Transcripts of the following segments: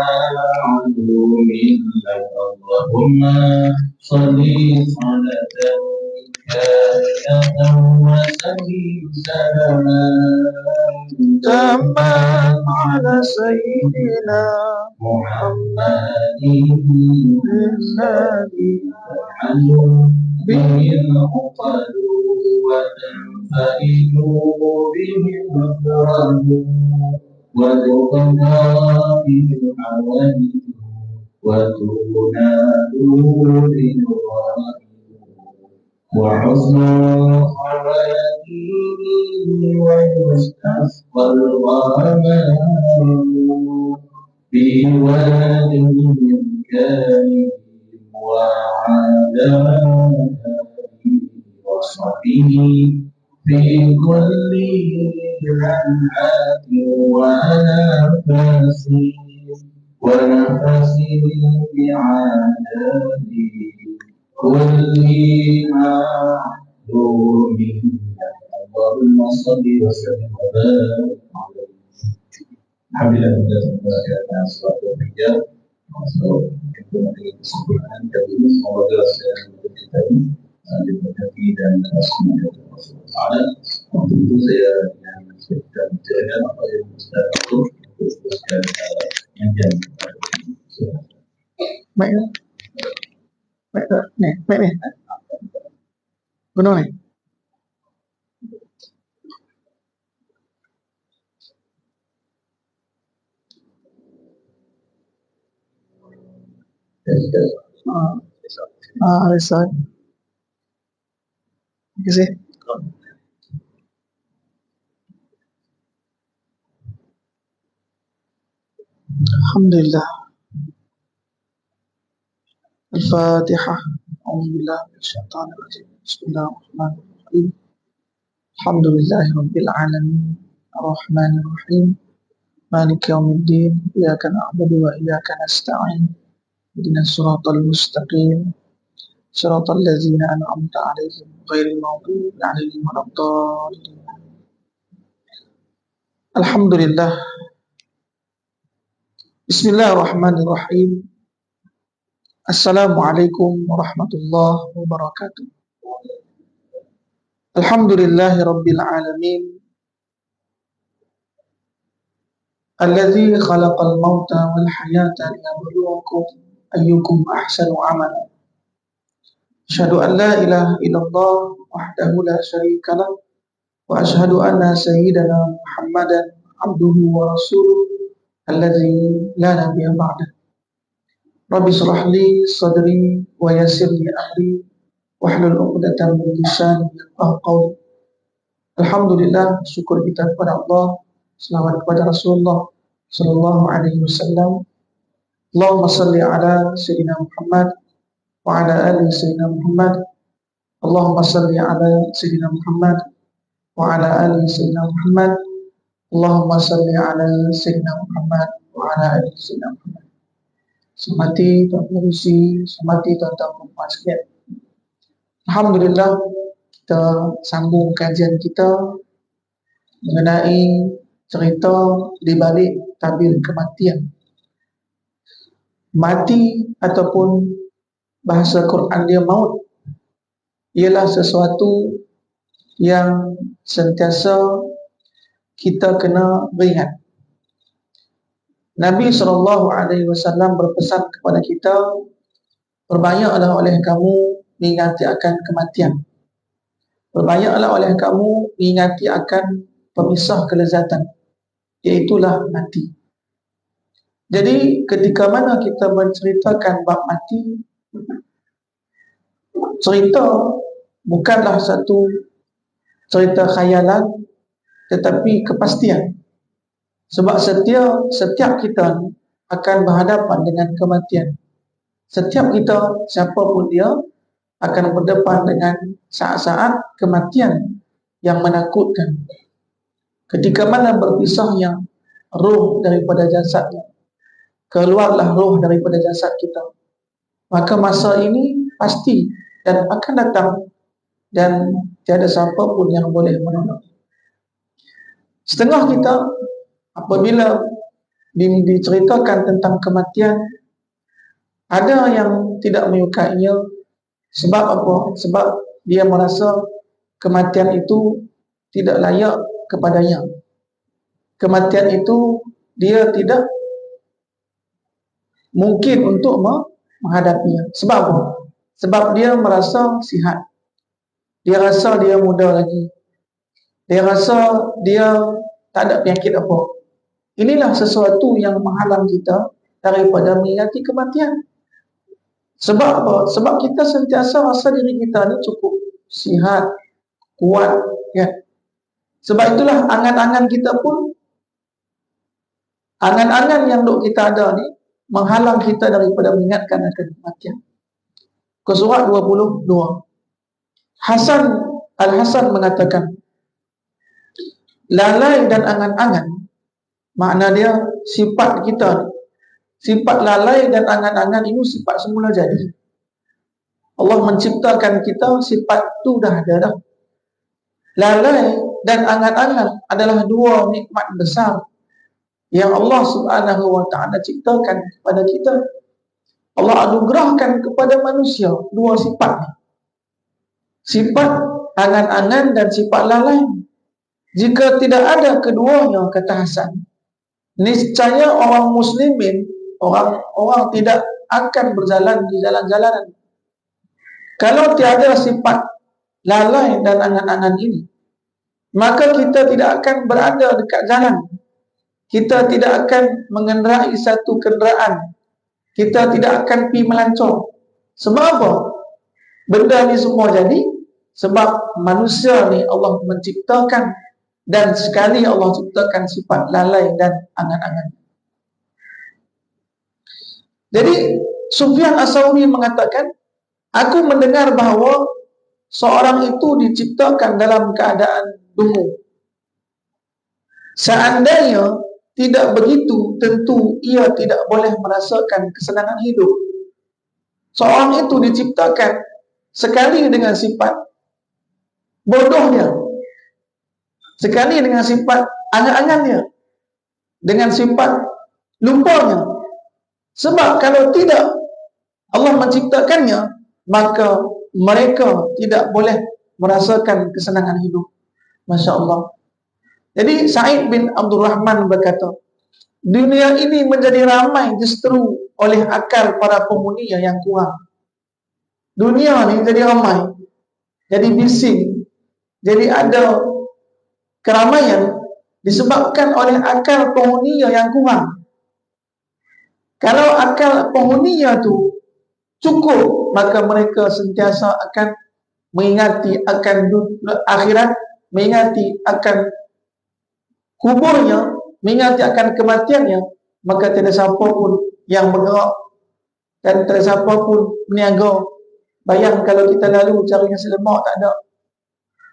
معلوم لك اللهم صل صلاة كاملة وسلم سلاما تاما على سيدنا محمد الذي ترحل به العقد وتنفرج به الكرب وتقضى به الحوائج وتنال به الغرائب وحسن خواتيم ويستسقى الغمام بواد كريم وعلى آله وصحبه في كل لمحات ونفس بعدد كل معلوم. اللهم صل وسلم وبارك عليه. Alhamdulillah kita semua akan suatu kerja masuk ke kesempurnaan kali ini. Semoga saya kita diberkati dan semoga Allah untuk itu saya mengucapkan jangan apa yang Ustaz untuk teruskan yang jangan. Baik ni, baik ni. Benar ni. Alisa. Terima kasih. Alhamdulillah. Al-Fatihah. A'udzubillah minasyaitonir rajim. Bismillahirrahmanirrahim. Alhamdulillahirabbil alamin. Arrahmanir rahim. Maliki yaumiddin. Iyyaka na'budu wa iyyaka nasta'in. Ihdinas siratal mustaqim. Siratal ladzina an'amta 'alaihim ghairil maghdubi 'alaihim waladdallin. Alhamdulillah. Bismillahirrahmanirrahim. Assalamualaikum warahmatullahi wabarakatuh. Alhamdulillahi rabbil alamin. Alladzi khalaqal mauta wal hayata liyabluwakum ayyukum ahsanu amala. Asyhadu an la ilaha illallah wahdahu la syarika lah wa asyhadu anna sayyidana Muhammadan abduhu wa rasuluh alladzi la nabiyya ba'dah. Rabbi shrah li sadri wa yassir li amri wahlul 'uqdatam min lisani yafqahu qawli. Alhamdulillah, syukur kita kepada Allah, selawat kepada Rasulullah sallallahu alaihi wasallam. Allahumma salli ala sayyidina Muhammad wa ala ali sayyidina Muhammad. Allahumma salli ala sayyidina Muhammad wa ala ali sayyidina Muhammad. Allahumma salli ala sayyidina Muhammad wa ala ali sayyidina Muhammad. Semati Tuan Pengerusi, semati tuan-tuan perempuan sekalian. Alhamdulillah, kita sambung kajian kita mengenai cerita di balik tabir kematian. Mati ataupun bahasa Quran dia maut ialah sesuatu yang sentiasa kita kena beringat. Nabi SAW berpesan kepada kita, berbanyaklah oleh kamu mengingati akan kematian. Berbanyaklah oleh kamu mengingati akan pemisah kelezatan, iaitulah mati. Jadi ketika mana kita menceritakan bab mati, cerita bukanlah satu cerita khayalan, tetapi kepastian. Sebab setiap kita akan berhadapan dengan kematian. Setiap kita, siapapun dia, akan berdepan dengan saat-saat kematian yang menakutkan. Ketika mana berpisahnya roh daripada jasadnya, keluarlah roh daripada jasad kita, maka masa ini pasti dan akan datang, dan tiada siapa pun yang boleh menolak. Setengah kita apabila diceritakan tentang kematian, ada yang tidak menyukainya. Sebab apa? Sebab dia merasa kematian itu tidak layak kepadanya. Kematian itu dia tidak mungkin untuk menghadapinya. Sebab apa? Sebab dia merasa sihat. Dia rasa dia muda lagi. Dia rasa dia tak ada penyakit apa. Inilah sesuatu yang menghalang kita daripada mengingati kematian. Sebab apa? Sebab kita sentiasa rasa diri kita ni cukup sihat, kuat, ya. Sebab itulah angan-angan kita pun, angan-angan yang duk kita ada ni menghalang kita daripada mengingatkan akan kematian. Ke surat 22, Al-Hasan mengatakan, lalai dan angan-angan, makna dia sifat kita, sifat lalai dan angan-angan ini sifat semula jadi. Allah menciptakan kita, sifat tu dah ada dah. Lalai dan angan-angan adalah dua nikmat besar yang Allah Subhanahu wa ta'ala ciptakan kepada kita. Allah anugerahkan kepada manusia dua sifat ni. Sifat angan-angan dan sifat lalai. Jika tidak ada keduanya, kata Hasan, niscaya orang muslimin, orang tidak akan berjalan di jalan-jalanan. Kalau tiada sifat lalai dan angan-angan ini, maka kita tidak akan berada dekat jalan. Kita tidak akan mengendarai satu kenderaan. Kita tidak akan pergi melancong. Sebab apa? Benda ni semua jadi sebab manusia ni Allah menciptakan, dan sekali Allah ciptakan sifat lalai dan angan-angan. Jadi Sufyan As-Sauri mengatakan, aku mendengar bahawa seorang itu diciptakan dalam keadaan dungu. Seandainya tidak begitu, tentu ia tidak boleh merasakan kesenangan hidup. Seorang itu diciptakan sekali dengan sifat bodohnya, sekali dengan sifat angan-angannya, dengan sifat lupanya. Sebab kalau tidak Allah menciptakannya, maka mereka tidak boleh merasakan kesenangan hidup. Masya Allah. Jadi Sa'id bin Abdul Rahman berkata, dunia ini menjadi ramai justru oleh akal para penghuninya yang kurang. Dunia ni jadi ramai, jadi bising, jadi ada keramaian disebabkan oleh akal penghuninya yang kurang. Kalau akal penghuninya tu cukup, maka mereka sentiasa akan mengingati akan akhirat, mengingati akan kuburnya, mengingati akan kematiannya, maka tidak siapa pun yang bergerak dan tidak siapa pun meniaga. Bayang kalau kita lalu carinya selemak, tak ada.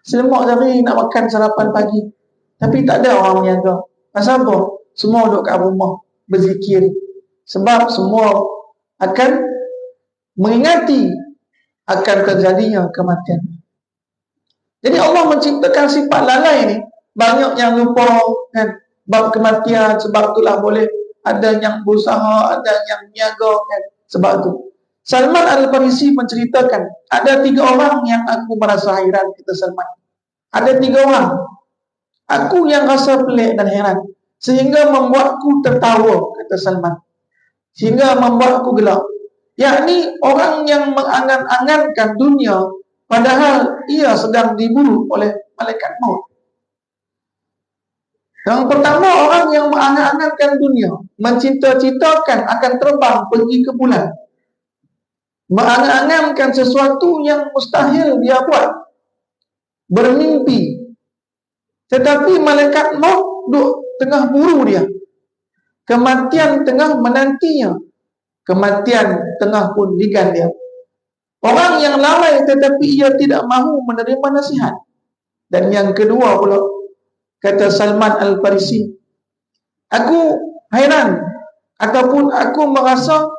Selemak cari nak makan sarapan pagi, tapi tak ada orang meniaga. Pasal apa? Semua duduk kat rumah berzikir. Sebab semua akan mengingati akan terjadinya kematian. Jadi Allah menciptakan sifat lalai ni. Banyak yang lupa kan bab kematian. Sebab itulah boleh ada yang berusaha, ada yang niaga kan. Sebab tu Salman Al-Farisi menceritakan, ada 3 orang yang aku merasa hairan, kata Salman. Ada 3 orang aku yang rasa pelik dan heran, sehingga membuatku tertawa, kata Salman, sehingga membuatku gelak. Yakni orang yang mengangan-angankan dunia padahal ia sedang diburu oleh malaikat maut. Yang pertama, orang yang mengangan-angankan dunia, mencita-citakan akan terbang pergi ke bulan, mengangan-angankan sesuatu yang mustahil dia buat, bermimpi, tetapi malaikat maut duduk tengah buru dia, kematian tengah menantinya, kematian tengah pun digan dia. Orang yang lalai tetapi ia tidak mahu menerima nasihat. Dan yang kedua pula, kata Salman Al-Farisi, aku hairan ataupun aku merasa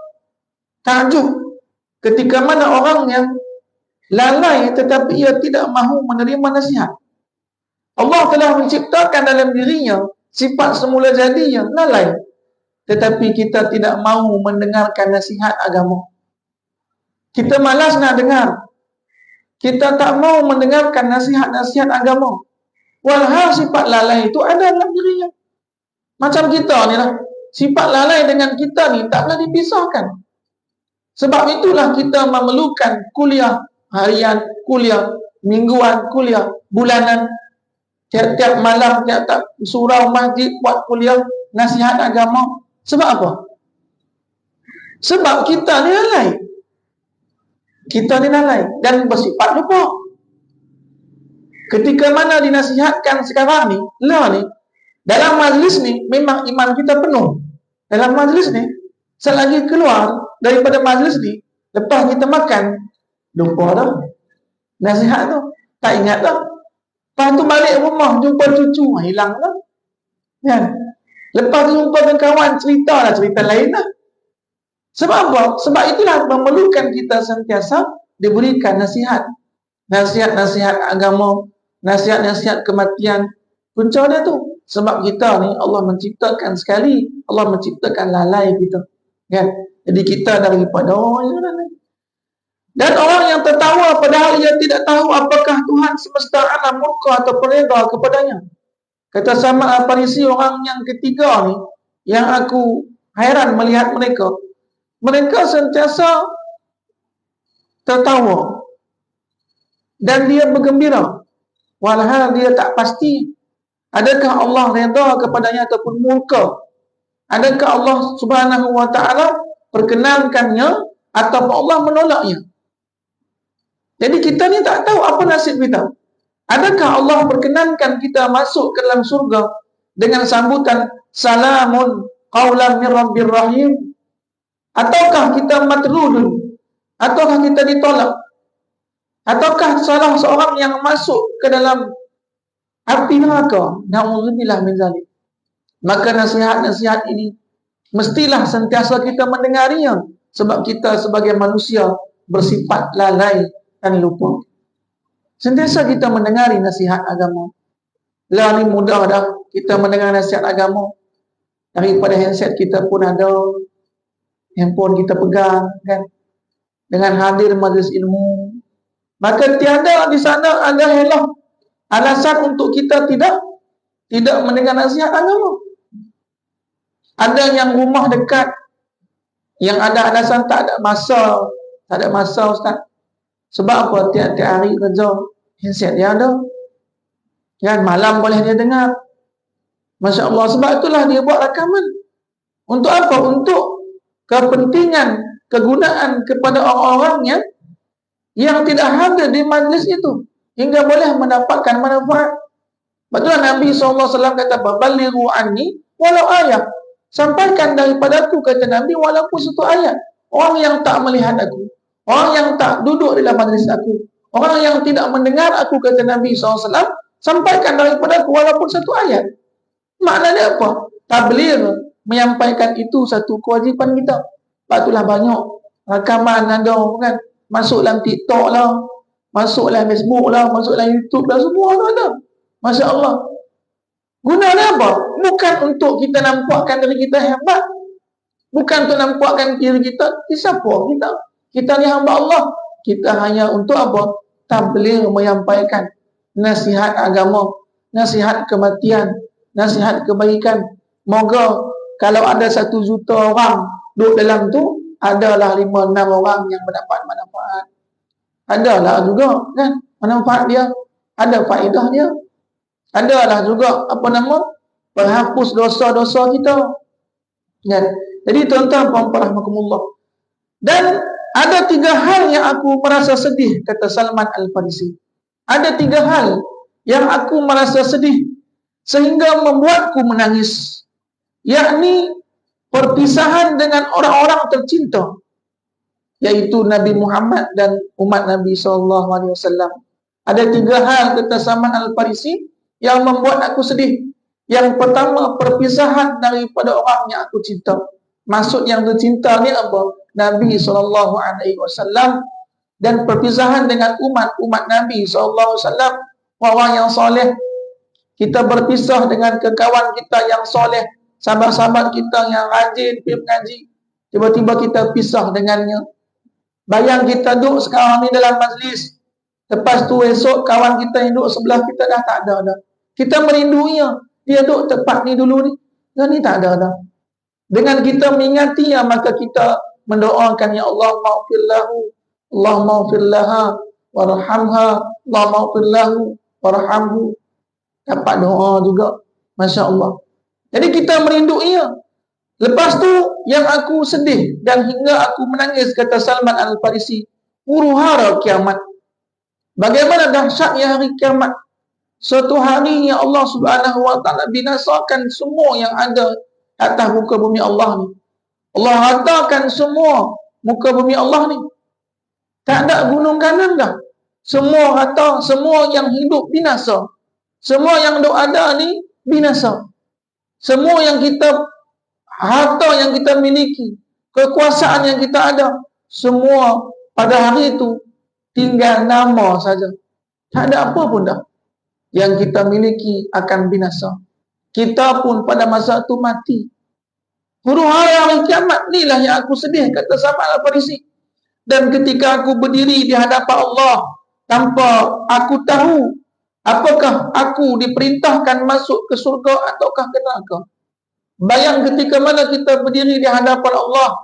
takjub ketika mana orang yang lalai tetapi ia tidak mahu menerima nasihat. Allah telah menciptakan dalam dirinya sifat semula jadi yang lalai, tetapi kita tidak mau mendengarkan nasihat agama. Kita malas nak dengar. Kita tak mau mendengarkan nasihat-nasihat agama. Walhal sifat lalai itu ada dalam dirinya. Macam kita ni lah. Sifat lalai dengan kita ni tak boleh dipisahkan. Sebab itulah kita memerlukan kuliah harian, kuliah mingguan, kuliah bulanan. Tiap-tiap malam, tiap-tiap surau masjid buat kuliah nasihat agama. Sebab apa? Sebab kita ni lalai. Kita ni lalai dan bersifat lupa. Ketika mana dinasihatkan sekarang ni, ni, dalam majlis ni memang iman kita penuh. Dalam majlis ni, selagi keluar daripada majlis ni, lepas kita makan, lupa dah nasihat tu, tak ingat dah. Lepas tu balik rumah, jumpa cucu, hilang dah. Kan? Lepas tu jumpa dengan kawan, cerita lain dah. Sebab apa? Sebab itulah memerlukan kita sentiasa diberikan nasihat. Nasihat-nasihat agama, nasihat-nasihat kematian. Punca dia tu. Sebab kita ni Allah menciptakan sekali, Allah menciptakan lalai kita. Kan? Jadi kita daripada orang yang lalai. Dan orang yang tertawa padahal ia tidak tahu apakah Tuhan semesta alam murka atau reda kepadanya. Kata Salman Al-Farisi, orang yang ketiga ni, yang aku hairan melihat mereka. Mereka sentiasa tertawa dan dia bergembira, walhal dia tak pasti adakah Allah redha kepadanya ataupun murka. Adakah Allah Subhanahu wa taala perkenankannya ataupun Allah menolaknya. Jadi kita ni tak tahu apa nasib kita. Adakah Allah perkenankan kita masuk ke dalam surga dengan sambutan salamun qaulan min rabbir rahim, ataukah kita matrudun, ataukah kita ditolak, ataukah salah seorang yang masuk ke dalam api neraka. Na'udzubillah min zalik. Maka nasihat-nasihat ini mestilah sentiasa kita mendengarinya, sebab kita sebagai manusia bersifat lalai dan lupa. Sentiasa kita mendengari nasihat agama. Lah ni mudah dah kita mendengar nasihat agama. Daripada handset kita pun ada, handphone kita pegang, kan? Dengan hadir majlis ilmu, maka tiada di sana ada helah alasan untuk kita tidak mendengar nasihat agama. Ada yang rumah dekat, yang ada alasan tak ada masa Ustaz. Sebab apa? Tiap-tiap hari kerja, handset dia ada, kan? Malam boleh dia dengar. Masya Allah. Sebab itulah dia buat rakaman. Untuk apa? Untuk kepentingan, kegunaan kepada orang-orang yang tidak hadir di majlis itu, hingga boleh mendapatkan manfaat. Betul Nabi SAW kata, balighu anni walau ayat. Sampaikan daripadaku, kata Nabi, walaupun satu ayat. Orang yang tak melihat aku, orang yang tak duduk dalam majlis aku, orang yang tidak mendengar aku, kata Nabi SAW, sampaikan daripadaku walaupun satu ayat. Maknanya apa? Tabligh, menyampaikan itu satu kewajipan kita. Sebab itulah banyak rakaman ada, kan? Masuk dalam TikTok lah, masuk dalam Facebook lah, masuk dalam YouTube lah, semua ada. Masya Allah. Gunanya apa? Bukan untuk kita nampakkan diri kita hebat, bukan untuk nampakkan diri kita siapa kita. Kita ni hamba Allah. Kita hanya untuk apa? Tabligh, menyampaikan nasihat agama, nasihat kematian, nasihat kebaikan. Moga kalau ada 1 juta orang duduk dalam tu, adalah 5-6 orang yang mendapat manfaat. Adalah juga, kan, manfaat dia, ada faedah dia. Adalah juga penghapus dosa-dosa kita. Kan? Jadi tuan-tuan puan-puan rahmatullah. Dan ada 3 hal yang aku merasa sedih, kata Salman Al-Farisi. Ada 3 hal yang aku merasa sedih sehingga membuatku menangis, yakni perpisahan dengan orang-orang tercinta, yaitu Nabi Muhammad dan umat Nabi SAW. Ada 3 hal, kata Salman Al-Farisi, yang membuat aku sedih. Yang pertama, perpisahan daripada orang yang aku cinta. Maksud yang tercinta ni apa? Nabi SAW. Dan perpisahan dengan umat Nabi SAW, orang yang soleh. Kita berpisah dengan kekawan kita yang soleh, sahabat-sahabat kita yang rajin pergi mengaji, tiba-tiba kita pisah dengannya. Bayang kita duduk sekarang ni dalam majlis, lepas tu esok kawan kita yang duduk sebelah kita dah tak ada dah. Kita merinduinya, dia duduk tempat ni dulu ni, dan ni tak ada dah. Dengan kita mengingati, maka kita mendoakan, ya Allah maghfir lahu, Allah maghfir laha warhamha, Allah maghfir lahu warhamhu. Dapat doa juga, Masya Allah. Jadi kita merinduinya. Lepas tu yang aku sedih dan hingga aku menangis, kata Salman Al-Farisi, huru-hara kiamat. Bagaimana dahsyatnya hari kiamat. Suatu hari yang Allah Subhanahu wa taala binasakan semua yang ada atas muka bumi Allah ni. Allah ratakan semua muka bumi Allah ni. Tak ada gunung ganang dah. Semua rata, semua yang hidup binasa. Semua yang ada ni binasa. Semua yang kita, harta yang kita miliki, kekuasaan yang kita ada, semua pada hari itu tinggal nama saja. Tak ada apa pun dah. Yang kita miliki akan binasa. Kita pun pada masa itu mati. Huru-hara hari kiamat ni lah yang aku sedih, kata Salman Al-Farisi. Dan ketika aku berdiri di hadapan Allah tanpa aku tahu apakah aku diperintahkan masuk ke surga ataukah ke neraka. Bayang ketika mana kita berdiri di hadapan Allah,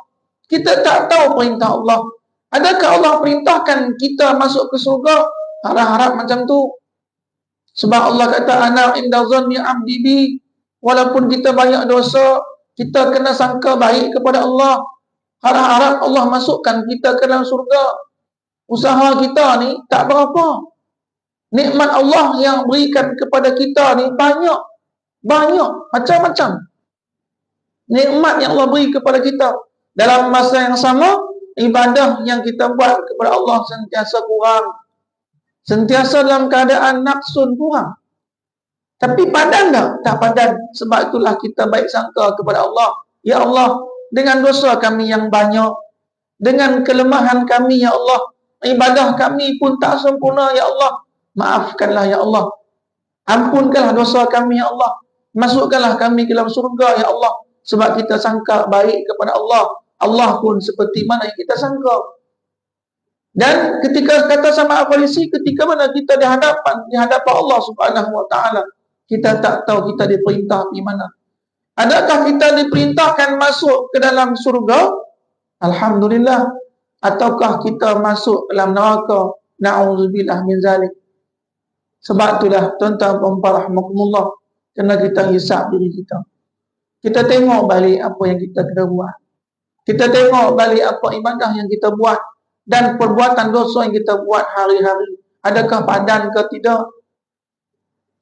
kita tak tahu perintah Allah. Adakah Allah perintahkan kita masuk ke surga? Harap-harap macam tu. Sebab Allah kata, ana inda zanni abdi bi. Walaupun kita banyak dosa, kita kena sangka baik kepada Allah. Harap-harap Allah masukkan kita ke dalam surga. Usaha kita ni tak berapa. Nikmat Allah yang berikan kepada kita ni banyak. Banyak, macam-macam nikmat yang Allah beri kepada kita. Dalam masa yang sama, ibadah yang kita buat kepada Allah sentiasa kurang. Sentiasa dalam keadaan naqsun, kurang. Tapi padan tak? Tak padan. Sebab itulah kita baik sangka kepada Allah. Ya Allah, dengan dosa kami yang banyak, dengan kelemahan kami, ya Allah, ibadah kami pun tak sempurna, ya Allah, maafkanlah ya Allah. Ampunkanlah dosa kami, ya Allah. Masukkanlah kami ke dalam surga, ya Allah. Sebab kita sangka baik kepada Allah. Allah pun seperti mana yang kita sangka. Dan ketika kata sama Al-Farisi, ketika mana kita di hadapan Allah Subhanahu wa taala, kita tak tahu kita diperintah di mana. Adakah kita diperintahkan masuk ke dalam surga? Alhamdulillah. Ataukah kita masuk dalam neraka? Na'udzubillah min zalik. Sebab itulah tuan-tuan dan puan rahmakumullah, kena kita hisap diri kita. Kita tengok balik apa yang kita kena buat. Kita tengok balik apa ibadah yang kita buat dan perbuatan dosa yang kita buat hari-hari. Adakah padan ke tidak?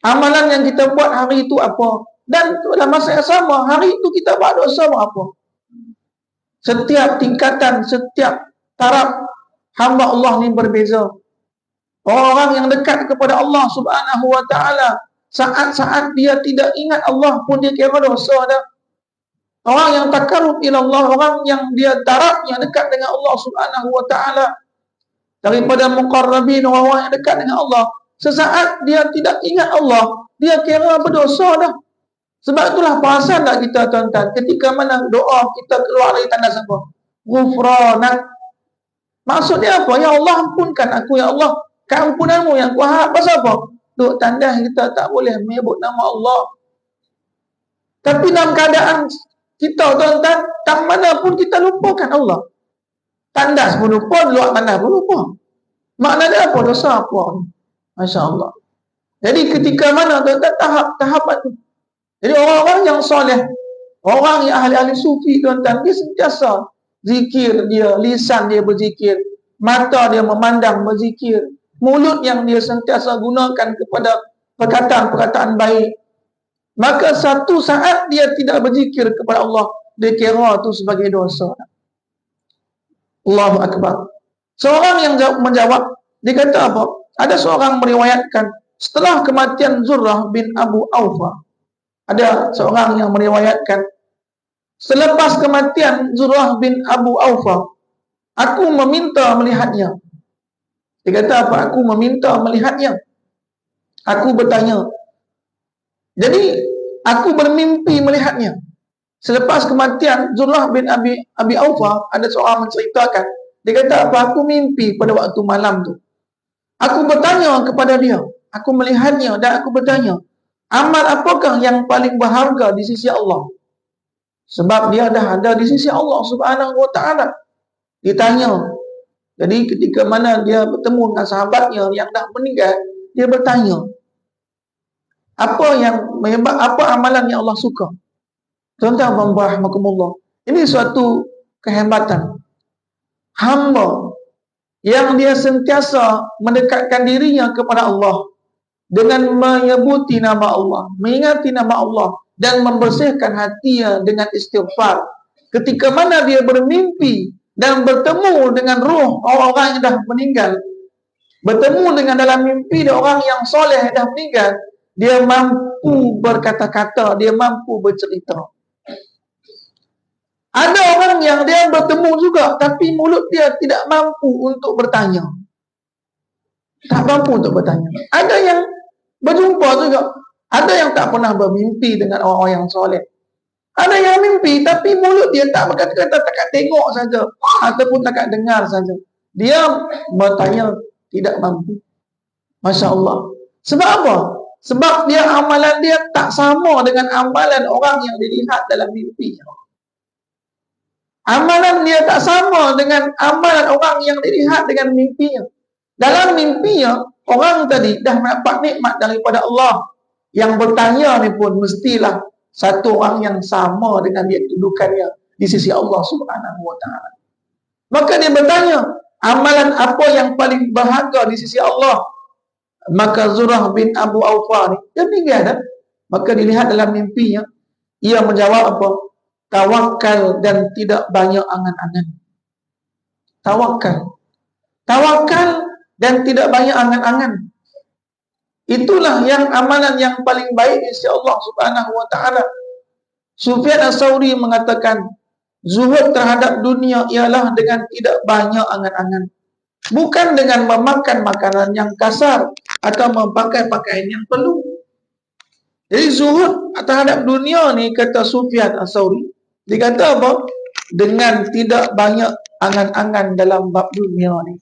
Amalan yang kita buat hari itu apa? Dan dalam masa yang sama, hari itu kita buat dosa apa? Setiap tingkatan, setiap taraf hamba Allah ni berbeza. Orang yang dekat kepada Allah Subhanahu wa taala, saat-saat dia tidak ingat Allah pun dia kira dosa dah. Orang yang takarrub ila Allah, orang yang dia tarafnya dekat dengan Allah Subhanahu wa taala, daripada muqarrabin, orang yang dekat dengan Allah, sesaat dia tidak ingat Allah, dia kira berdosa dah. Sebab itulah perasan tak kita tuan-tuan, ketika mana doa kita keluar dari tanda apa? Ghufranak. Maksudnya apa? Ya Allah, ampunkan aku, ya Allah. Keampunanmu yang ku harap. Pasal apa? Duk tanda kita tak boleh menyebut nama Allah. Tapi dalam keadaan kita tuan-tuan, tak mana pun kita lupakan Allah. Tandas pun lupa, luar tandas pun lupa. Maknanya apa? Dosa apa? Masya Allah. Jadi ketika mana tuan-tuan tahapan itu. Jadi orang-orang yang soleh, orang yang ahli-ahli sufi tuan-tuan, dia sentiasa zikir dia, lisan dia berzikir, mata dia memandang berzikir, mulut yang dia sentiasa gunakan kepada perkataan-perkataan baik. Maka satu saat dia tidak berzikir kepada Allah, dia kira itu sebagai dosa. Allahu Akbar. Seorang yang menjawab, dia kata apa? Ada seorang meriwayatkan, setelah kematian Zurrah bin Abu Awfa, ada seorang yang meriwayatkan, selepas kematian Zurrah bin Abu Awfa, aku meminta melihatnya. Dia kata apa? Aku meminta melihatnya. Aku bertanya. Jadi, aku bermimpi melihatnya. Selepas kematian Zurrah bin Abi Aufa, ada seorang menceritakan, dia kata apa, aku mimpi pada waktu malam tu. Aku bertanya kepada dia, aku melihatnya dan aku bertanya, amal apakah yang paling berharga di sisi Allah? Sebab dia dah ada di sisi Allah Subhanahu wa taala. Ditanya. Jadi ketika mana dia bertemu dengan sahabatnya yang dah meninggal, dia bertanya, apa amalan yang Allah suka? Tuan-tuan dan puan rahmatullah, ini suatu kehebatan hamba yang dia sentiasa mendekatkan dirinya kepada Allah dengan menyebuti nama Allah, mengingati nama Allah dan membersihkan hatinya dengan istighfar. Ketika mana dia bermimpi dan bertemu dengan roh orang-orang yang dah meninggal, bertemu dengan dalam mimpi dia orang yang soleh dah meninggal, dia mampu berkata-kata, dia mampu bercerita. Ada orang yang dia bertemu juga, tapi mulut dia tidak mampu untuk bertanya. Tak mampu untuk bertanya. Ada yang berjumpa juga. Ada yang tak pernah bermimpi dengan orang-orang yang soleh. Ada yang mimpi, tapi mulut dia tak berkata-kata, takat tengok saja, ataupun takat dengar saja. Dia bertanya, tidak mampu. Masya Allah. Sebab apa? Sebab dia amalan dia tak sama dengan amalan orang yang dilihat dalam mimpinya. Amalan dia tak sama dengan amalan orang yang dilihat dengan mimpinya. Dalam mimpinya, orang tadi dah mendapat nikmat daripada Allah. Yang bertanya ni pun mestilah satu orang yang sama dengan dia kedudukannya di sisi Allah Subhanahu wa taala. Maka dia bertanya, amalan apa yang paling berharga di sisi Allah? Maka Zurrah bin Abu Aufa ni, dia meninggal dah. Maka dilihat dalam mimpinya, ia menjawab apa? Tawakal dan tidak banyak angan-angan. Tawakal. Tawakal dan tidak banyak angan-angan. Itulah yang amalan yang paling baik di sisi Allah Subhanahu wa taala. Sufyan Ats-Tsauri mengatakan, zuhud terhadap dunia ialah dengan tidak banyak angan-angan. Bukan dengan memakan makanan yang kasar atau memakai pakaian yang perlu. Jadi zuhud terhadap dunia ni, kata Sufyan Ats-Tsauri, dikata apa? Dengan tidak banyak angan-angan dalam bab dunia ni.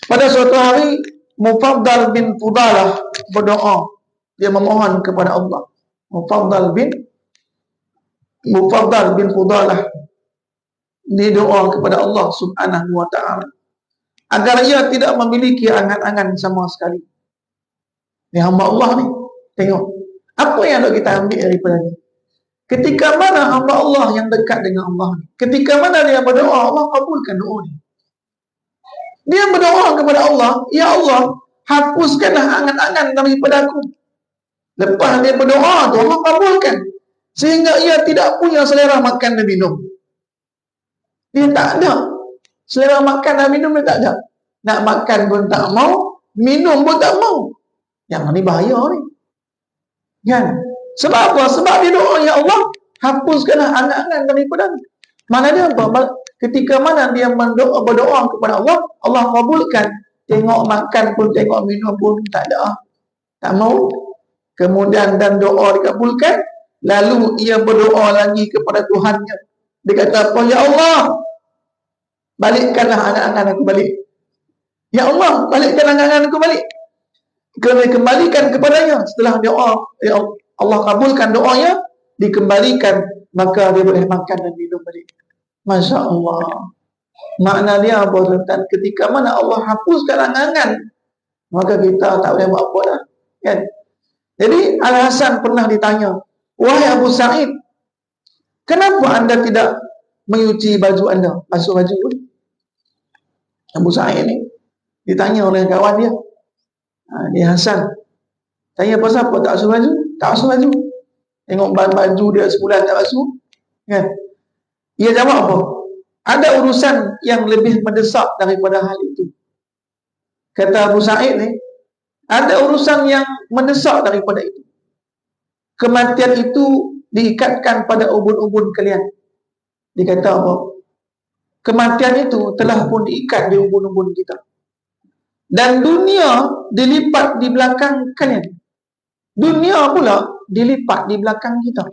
Pada suatu hari, Mufaddal bin Fudalah berdoa. Dia memohon kepada Allah. Mufaddal bin Fudalah, dia doa kepada Allah Subhanahu wa ta'ala agar ia tidak memiliki angan-angan sama sekali. Ni hamba Allah ni. Tengok. Apa yang nak kita ambil daripada ni? Ketika mana hamba Allah yang dekat dengan Allah ni, ketika mana dia berdoa, Allah kabulkan doa ni. Dia berdoa kepada Allah, ya Allah, hapuskanlah angan-angan daripada aku. Lepas dia berdoa tu, Allah kabulkan. Sehingga ia tidak punya selera makan dan minum. Dia tak ada. Selera makan dan minum dia tak ada. Nak makan pun tak mau, minum pun tak mau. Yang ni bahaya ni. Kan? Sebab apa? Sebab dia doa, ya Allah, hapuskanlah angan-angan daripada aku. Mana dia apa? Ketika mana dia berdoa kepada Allah, Allah kabulkan. Tengok makan pun, tengok minum pun tak ada. Tak mau. Kemudian dan doa dikabulkan. Lalu ia berdoa lagi kepada Tuhannya. Dia kata apa? Ya Allah, balikkanlah angan-angan aku balik. Ya Allah, balikkan angan-angan aku balik. Kena kembalikan kepadanya. Setelah doa, ya Allah kabulkan doanya, dikembalikan, maka dia boleh makan dan minum balik. Masya Allah. Makna dia apa, tuan-tuan? Ketika mana Allah hapuskan angan-angan, maka kita tak boleh buat apa dah. Kan? Jadi Al-Hasan pernah ditanya, wahai Abu Sa'id, kenapa anda tidak menyuci baju anda? Basuh baju pun. Abu Sa'id ni ditanya oleh kawan dia. Dia Hasan, tanya pasal apa tak basuh baju? Tak basuh baju. Tengok baju dia sebulan tak basuh. Kan? Dia jawab apa? Ada urusan yang lebih mendesak daripada hal itu. Kata Abu Sa'id ni, ada urusan yang mendesak daripada itu. Kematian itu diikatkan pada ubun-ubun kalian. Dia kata apa? Kematian itu telah pun diikat di ubun-ubun kita. Dan dunia dilipat di belakang kalian. Dunia pula dilipat di belakang kita.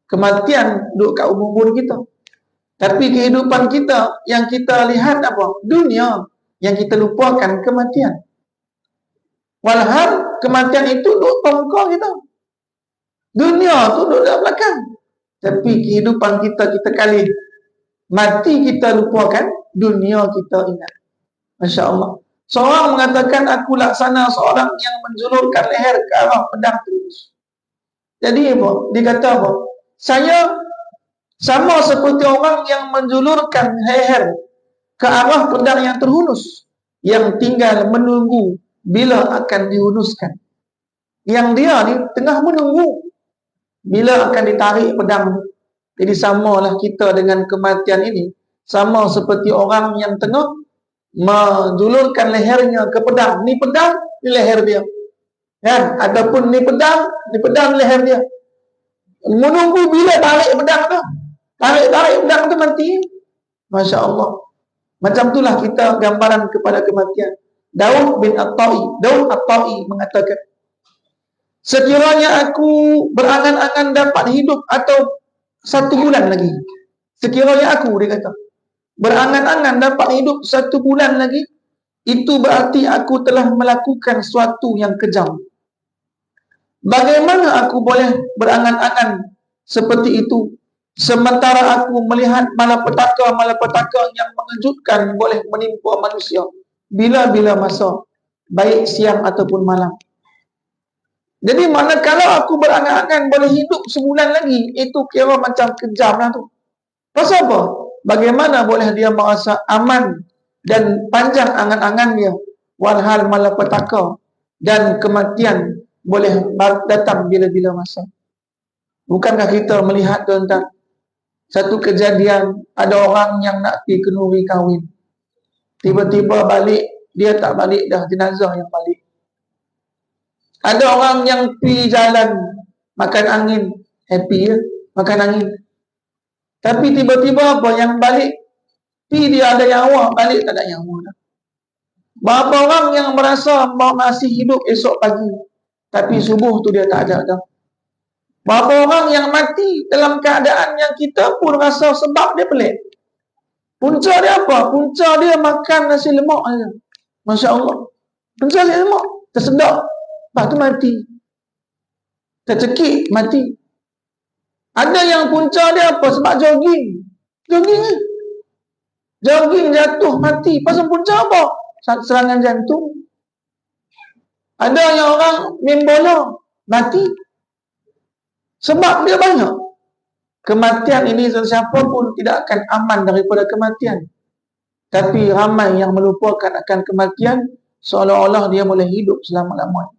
Kematian duduk kat umur kita. Tapi kehidupan kita yang kita lihat apa? Dunia. Yang kita lupakan kematian. Walhal kematian itu duduk tongkol kita. Dunia tu duduk dalam belakang. Tapi kehidupan kita kali mati kita lupakan, dunia kita ingat. Masya Allah. Seorang mengatakan, aku laksana seorang yang menjulurkan leher ke arah pedang terus. Jadi apa? Dia kata apa? Saya sama seperti orang yang menjulurkan leher ke arah pedang yang terhunus, yang tinggal menunggu bila akan dihunuskan. Yang dia ni tengah menunggu bila akan ditarik pedang. Jadi samalah kita dengan kematian ini, sama seperti orang yang tengah menjulurkan lehernya ke pedang. Ni pedang, ni leher dia. Kan? Ataupun ni pedang leher dia. Menunggu bila tarik pedang tu. Tarik pedang tu mati. Masya Allah. Macam itulah kita gambaran kepada kematian. Daud bin At-Ta'i mengatakan, sekiranya aku berangan-angan dapat hidup atau 1 bulan lagi. Sekiranya aku, dia kata, berangan-angan dapat hidup 1 bulan lagi, itu berarti aku telah melakukan sesuatu yang kejam. Bagaimana aku boleh berangan-angan seperti itu, sementara aku melihat malapetaka yang mengejutkan boleh menimpa manusia bila-bila masa, baik siang ataupun malam. Jadi manakala aku berangan-angan boleh hidup sebulan lagi, itu kira macam kejam lah tu. Pasal apa? Bagaimana boleh dia merasa aman dan panjang angan-angan dia, walhal malapetaka dan kematian boleh datang bila-bila masa. Bukankah kita melihat tentang satu kejadian, ada orang yang nak pergi kenduri kahwin, tiba-tiba balik, dia tak balik dah, jenazah yang balik. Ada orang yang pergi jalan makan angin, happy ya, makan angin. Tapi tiba-tiba apa yang balik, pergi dia ada nyawa, balik tak ada nyawa dah. Berapa orang yang merasa masih hidup esok pagi, tapi subuh tu dia tak ada dah. Berapa orang yang mati dalam keadaan yang kita pun rasa sebab dia pelik. Punca dia apa? Punca dia makan nasi lemak saja. Masya Allah. Punca nasi lemak, tersedak. Lepas tu mati. Tercekik, mati. Ada yang punca dia apa? Sebab jogging. Jogging ni. Jogging jatuh, mati. Pasal punca apa? Serangan jantung. Ada yang orang main bola, mati. Sebab dia banyak. Kematian ini sesiapa pun tidak akan aman daripada kematian. Tapi ramai yang melupakan akan kematian, seolah-olah dia boleh hidup selama-lamanya.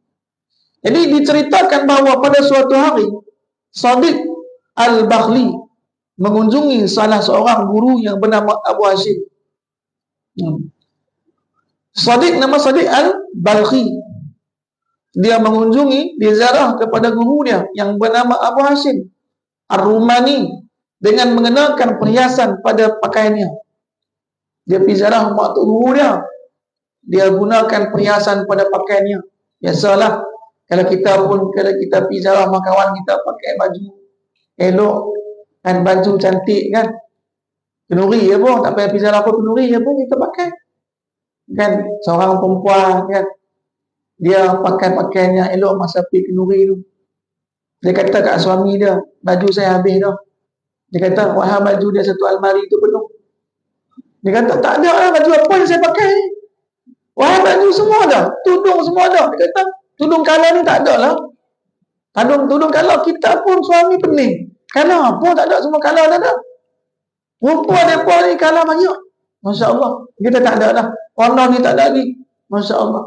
Jadi diceritakan bahawa pada suatu hari, Sadiq Al-Bakhli mengunjungi salah seorang guru yang bernama Abu Hashim. Sadiq, nama Sadiq Al-Bakhli. Dia mengunjungi, dia ziarah kepada guru dia yang bernama Abu Hashim Ar-Rumani dengan mengenakan perhiasan pada pakaiannya. Dia pergi ziarah mak tok guru dia. Dia gunakan perhiasan pada pakaiannya. Biasalah, kalau kita pergi ziarah mak kawan kita pakai baju elok kan, baju cantik kan. Kenduri ya pun, tak payah pergi ziarah apa kenduri ya pun kita pakai. Kan, seorang perempuan kan, dia pakai pakaiannya elok masa pergi kenduri tu. Dia kata kat suami dia, baju saya habis dah. Dia kata, wah baju dia satu almari tu penuh. Dia kata, tak ada lah baju apa yang saya pakai ni. Wah baju semua dah, tudung semua dah. Dia kata, tudung kala ni tak ada lah. Tudung kala kita pun suami pening. Kala pun tak ada, semua kala dah ada. Rupa mereka ni kala banyak. Masya Allah. Kita tak ada dah. Warna ni tak ada lagi. Masya Allah.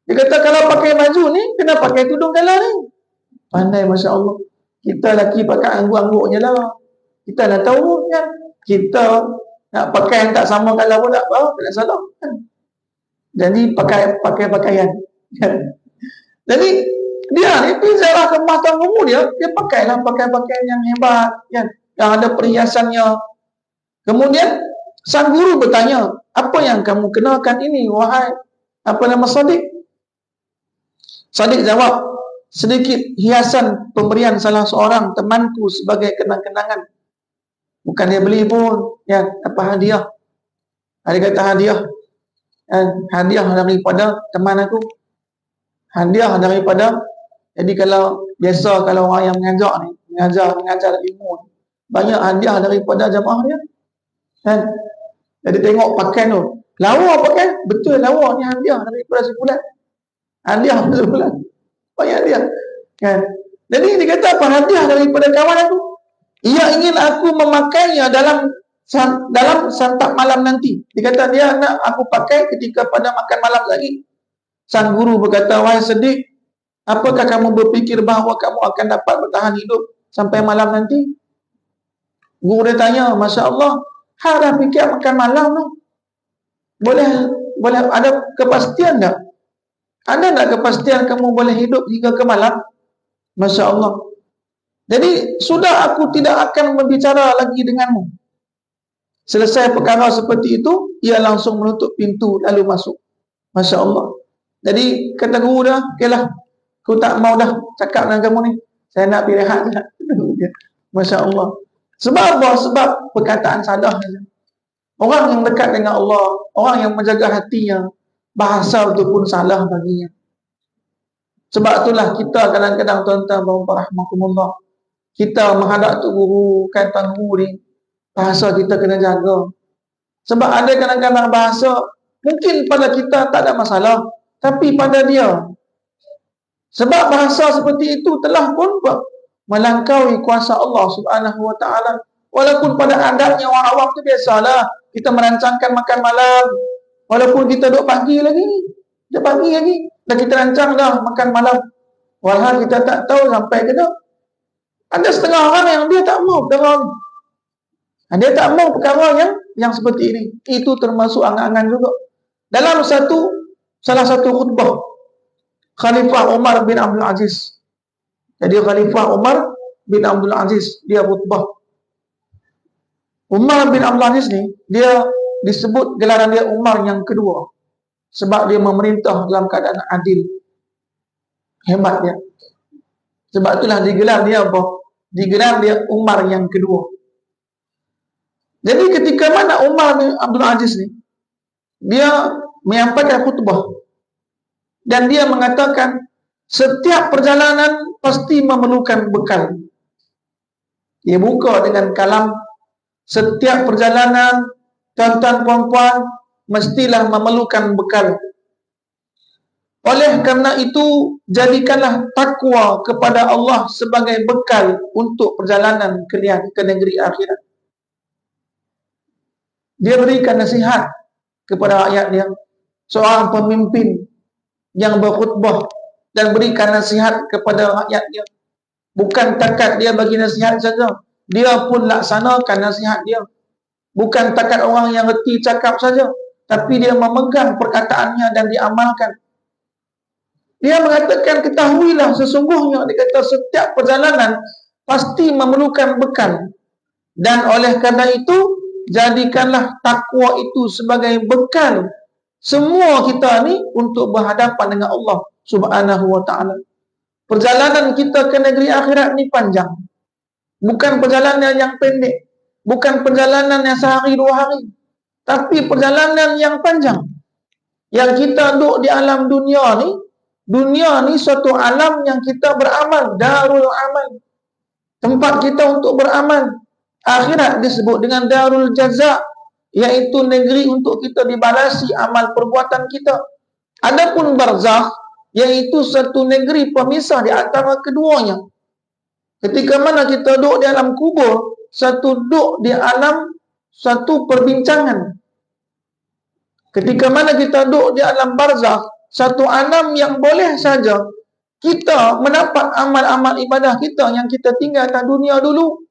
Dia kata kalau pakai baju ni, kena pakai tudung kala ni. Pandai Masya Allah. Kita lelaki pakai angguk-angguk je lah. Kita dah tahu kan. Kita nak pakai yang tak sama kala pun tak apa. Tak salah kan. Jadi pakai pakaian. Jadi dia ni pergi ziarah ke rumah tuan guru dia. Dia pakailah pakaian yang hebat kan. Yang ada perhiasannya. Kemudian sang guru bertanya, apa yang kamu kenakan ini wahai apa nama Sadiq? Sadiq jawab, sedikit hiasan pemberian salah seorang temanku sebagai kenang-kenangan. Bukan dia beli pun, ya, apa hadiah. Ada kata hadiah, hadiah daripada teman aku, hadiah daripada. Jadi kalau biasa kalau orang yang mengajar ilmu, banyak hadiah daripada jamaah dia, kan? Jadi tengok pakaian tu, lawa pakai, betul lawa ni hadiah daripada sebulan, hadiah sebulan, banyak dia, kan? Jadi dia kata apa, hadiah daripada kawan aku, ia ingin aku memakainya dalam santap malam nanti. Dia kata dia nak aku pakai ketika pada makan malam lagi. Sang guru berkata, wahai Siddiq, apakah kamu berfikir bahawa kamu akan dapat bertahan hidup sampai malam nanti? Guru dia tanya, Masya Allah, dah fikir makan malam tu, boleh ada kepastian tak? Ada tak kepastian kamu boleh hidup hingga ke malam? Masya Allah. Jadi sudah aku tidak akan berbicara lagi denganmu. Selesai perkara seperti itu, ia langsung menutup pintu lalu masuk. Masya Allah. Jadi kata guru dah, okeylah, aku tak mau dah cakap dengan kamu ni. Saya nak pergi rehat. Masya Allah. Sebab apa? Sebab perkataan sadah saja. Orang yang dekat dengan Allah, orang yang menjaga hatinya, bahasa itu pun salah baginya. Sebab itulah kita kadang-kadang tuan-tuan rahmatullah, kita menghadap tu guru, kata guru ni, bahasa kita kena jaga. Sebab ada kadang-kadang bahasa mungkin pada kita tak ada masalah, tapi pada dia, sebab bahasa seperti itu telah pun melangkaui kuasa Allah Subhanahu Wa Taala. Walaupun pada adatnya orang awam tu biasalah kita merancangkan makan malam, walaupun kita duduk pagi lagi, dan kita rancang dah makan malam, walhal kita tak tahu sampai ke dah. Ada setengah orang yang dia tak mau perkara ni. Dia tak mau perkara yang seperti ini. Itu termasuk angan-angan juga. Dalam salah satu khutbah Khalifah Umar bin Abdul Aziz. Jadi Khalifah Umar bin Abdul Aziz, dia khutbah. Umar bin Abdul Aziz ni, dia disebut gelaran dia Umar yang kedua. Sebab dia memerintah dalam keadaan adil. Hebat dia. Sebab itulah digelar dia apa? Digelar dia Umar yang kedua. Jadi ketika mana Umar bin Abdul Aziz ni, dia menyampaikan khutbah dan dia mengatakan setiap perjalanan pasti memerlukan bekal. Dia buka dengan kalam, setiap perjalanan tuan-tuan puan-puan mestilah memerlukan bekal. Oleh kerana itu, jadikanlah takwa kepada Allah sebagai bekal untuk perjalanan ke negeri akhirat. Dia berikan nasihat kepada rakyat dia, seorang pemimpin yang berkhutbah dan berikan nasihat kepada rakyat dia. Bukan takat dia bagi nasihat saja, dia pun laksanakan nasihat dia. Bukan takat orang yang reti cakap saja, tapi dia memegang perkataannya dan diamalkan. Dia mengatakan, ketahuilah sesungguhnya, dia kata setiap perjalanan pasti memerlukan bekal. Dan oleh kerana itu, jadikanlah takwa itu sebagai bekal semua kita ni untuk berhadapan dengan Allah Subhanahu Wa Taala. Perjalanan kita ke negeri akhirat ni panjang. Bukan perjalanan yang pendek. Bukan perjalanan yang sehari dua hari. Tapi perjalanan yang panjang. Yang kita duduk di alam dunia ni suatu alam yang kita beramal, darul amal. Tempat kita untuk beramal. Akhirat disebut dengan darul jaza, iaitu negeri untuk kita dibalasi amal perbuatan kita. Adapun barzakh, iaitu satu negeri pemisah di antara keduanya. Ketika mana kita duduk di alam kubur, satu duduk di alam satu perbincangan. Ketika mana kita duduk di alam barzakh, satu alam yang boleh saja kita mendapat amal-amal ibadah kita yang kita tinggalkan dunia dulu,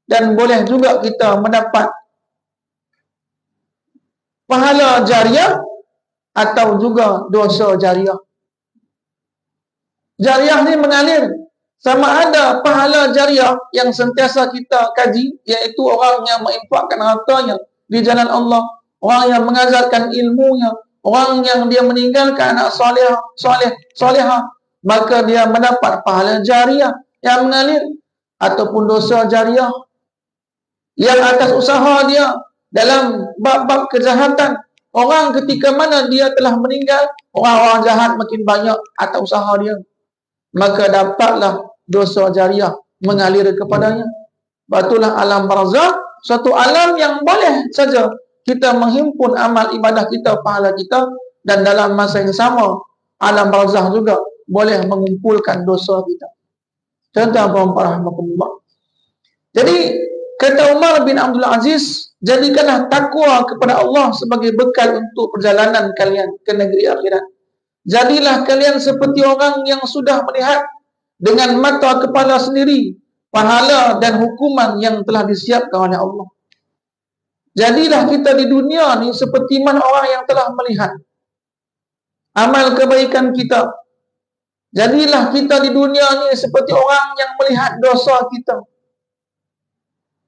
dan boleh juga kita mendapat pahala jariah atau juga dosa jariah. Jariah ni mengalir. Sama ada pahala jariah yang sentiasa kita kaji, iaitu orang yang menginfakkan hartanya di jalan Allah, orang yang mengajarkan ilmunya, orang yang dia meninggalkan anak solehah, maka dia mendapat pahala jariah yang mengalir, ataupun dosa jariah yang atas usaha dia dalam bab-bab kejahatan. Orang ketika mana dia telah meninggal, orang-orang jahat makin banyak atas usaha dia, maka dapatlah dosa jariah mengalir kepadanya. Batulah alam barzakh, suatu alam yang boleh saja kita menghimpun amal ibadah kita, pahala kita, dan dalam masa yang sama alam barzakh juga boleh mengumpulkan dosa kita. Tuan-tuan rahmatullah. Jadi kata Umar bin Abdul Aziz, jadikanlah takwa kepada Allah sebagai bekal untuk perjalanan kalian ke negeri akhirat. Jadilah kalian seperti orang yang sudah melihat dengan mata kepala sendiri pahala dan hukuman yang telah disiapkan oleh Allah. Jadilah kita di dunia ni seperti mana orang yang telah melihat amal kebaikan kita. Jadilah kita di dunia ni seperti orang yang melihat dosa kita.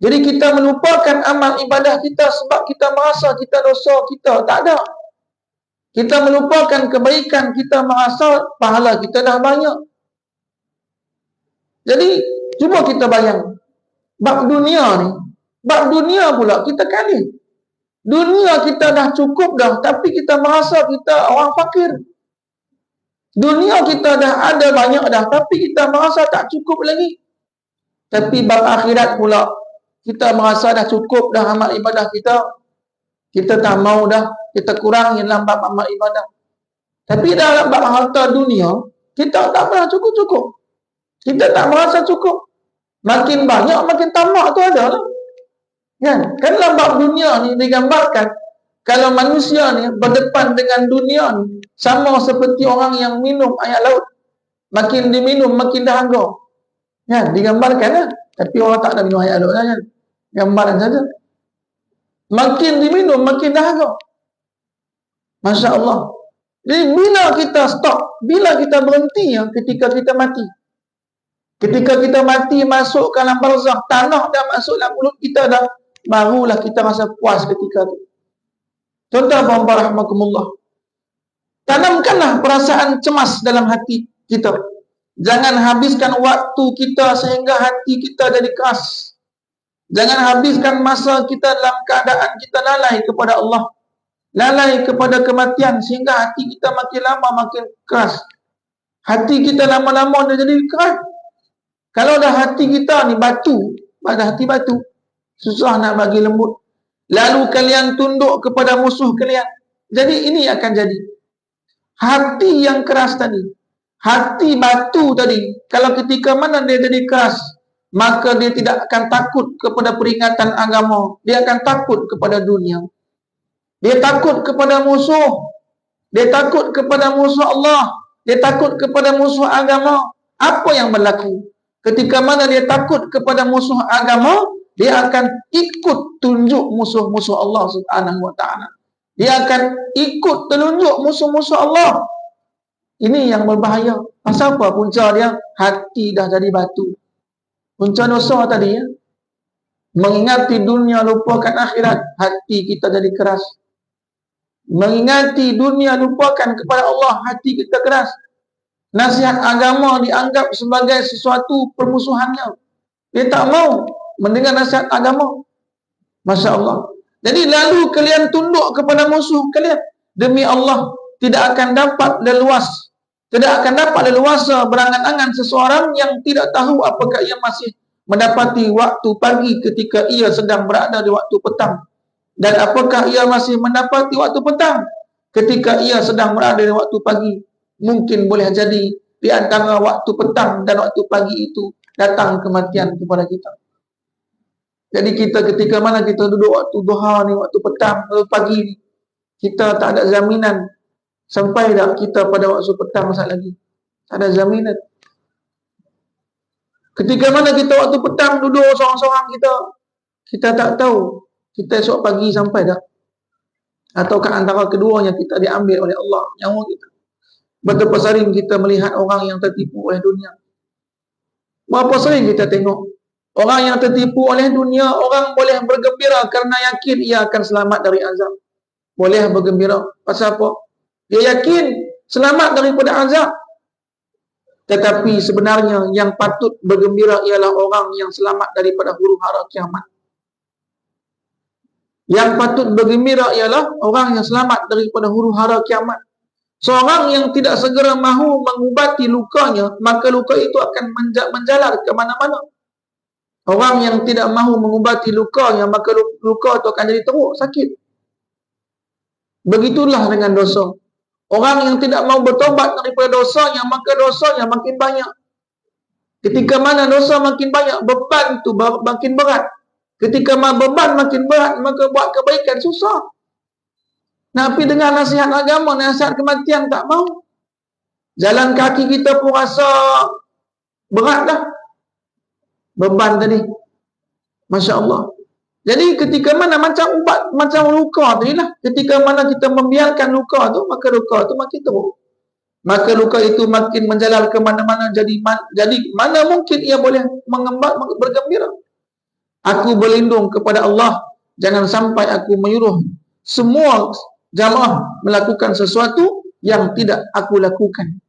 Jadi kita melupakan amal ibadah kita sebab kita merasa kita dosa kita tak ada. Kita melupakan kebaikan kita, merasa pahala kita dah banyak. Jadi cuba kita bayang, bab dunia ni, bab dunia pula kita kali. Dunia kita dah cukup dah, tapi kita merasa kita orang fakir. Dunia kita dah ada banyak dah, tapi kita merasa tak cukup lagi. Tapi bab akhirat pula, kita merasa dah cukup dah amal ibadah kita, kita tak mau dah, kita kurangi dalam bab amal ibadah. Tapi dalam bab harta dunia, kita tak pernah cukup-cukup. Kita tak merasa cukup. Makin banyak, makin tamak tu ada lah. Kan dalam bab dunia ni digambarkan, kalau manusia ni berdepan dengan dunia ni, sama seperti orang yang minum air laut. Makin diminum, makin dahaga. Kan digambarkan lah. Tapi orang tak ada minum air laut lah kan. Gambaran saja. Makin diminum, makin dahaga. Masya Allah. Jadi bila kita stop, bila kita berhenti ya, ketika kita mati. Ketika kita mati, masuk ke alam barzakh, tanah dah masuk dalam mulut kita dah, barulah kita rasa puas ketika itu. Tuan-tuan rahmatullah. Tanamkanlah perasaan cemas dalam hati kita. Jangan habiskan waktu kita sehingga hati kita jadi keras. Jangan habiskan masa kita dalam keadaan kita lalai kepada Allah, lalai kepada kematian, sehingga hati kita makin lama makin keras. Hati kita lama-lama dah jadi keras. Kalau dah hati kita ni batu, pada hati batu, susah nak bagi lembut. Lalu kalian tunduk kepada musuh kalian. Jadi ini akan jadi. Hati yang keras tadi, hati batu tadi, kalau ketika mana dia jadi keras, maka dia tidak akan takut kepada peringatan agama. Dia akan takut kepada dunia. Dia takut kepada musuh. Dia takut kepada musuh Allah. Dia takut kepada musuh agama. Apa yang berlaku? Ketika mana dia takut kepada musuh agama, dia akan ikut tunjuk musuh-musuh Allah Subhanahu wa ta'ala. Dia akan ikut telunjuk musuh-musuh Allah. Ini yang berbahaya. Pasal apa? Punca dia, hati dah jadi batu. Punca dosa tadi ya. Mengingati dunia, lupakan akhirat, hati kita jadi keras. Mengingati dunia, lupakan kepada Allah, hati kita keras. Nasihat agama dianggap sebagai sesuatu permusuhannya. Dia tak mau mendengar nasihat agama. Masya Allah. Jadi lalu kalian tunduk kepada musuh kalian. Demi Allah, tidak akan dapat leluas, tidak akan dapat leluasa berangan-angan seseorang yang tidak tahu apakah ia masih mendapati waktu pagi ketika ia sedang berada di waktu petang, dan apakah ia masih mendapati waktu petang ketika ia sedang berada di waktu pagi. Mungkin boleh jadi di antara waktu petang dan waktu pagi itu datang kematian kepada kita. Jadi kita ketika mana kita duduk waktu duha ni, waktu petang, waktu pagi ni, kita tak ada jaminan sampai tak kita pada waktu petang saat lagi. Tak ada jaminan. Ketika mana kita waktu petang duduk seorang-seorang kita tak tahu kita esok pagi sampai tak, ataukah antara keduanya kita diambil oleh Allah nyawa kita. Betapa sering kita melihat orang yang tertipu oleh dunia. Berapa sering kita tengok orang yang tertipu oleh dunia. Orang boleh bergembira kerana yakin ia akan selamat dari azab. Boleh bergembira. Pasal apa? Dia yakin selamat daripada azab. Tetapi sebenarnya yang patut bergembira ialah orang yang selamat daripada huru-hara kiamat. Yang patut bergembira ialah orang yang selamat daripada huru-hara kiamat. Seorang yang tidak segera mahu mengubati lukanya, maka luka itu akan menjalar ke mana-mana. Orang yang tidak mahu mengubati lukanya, maka luka itu akan jadi teruk, sakit. Begitulah dengan dosa. Orang yang tidak mahu bertobat daripada dosanya, maka dosanya makin banyak. Ketika mana dosa makin banyak, beban itu makin berat. Ketika beban makin berat, maka buat kebaikan susah. Tapi dengan nasihat agama, nasihat kematian tak mau. Jalan kaki kita pun rasa berat dah. Beban tadi. Masya Allah. Jadi ketika mana macam ubat, macam luka tadi lah. Ketika mana kita membiarkan luka tu, maka luka tu makin teruk. Maka luka itu makin menjalar ke mana-mana. Jadi mana mungkin ia boleh bergembira. Aku berlindung kepada Allah. Jangan sampai aku menyuruh semua jamaah melakukan sesuatu yang tidak aku lakukan.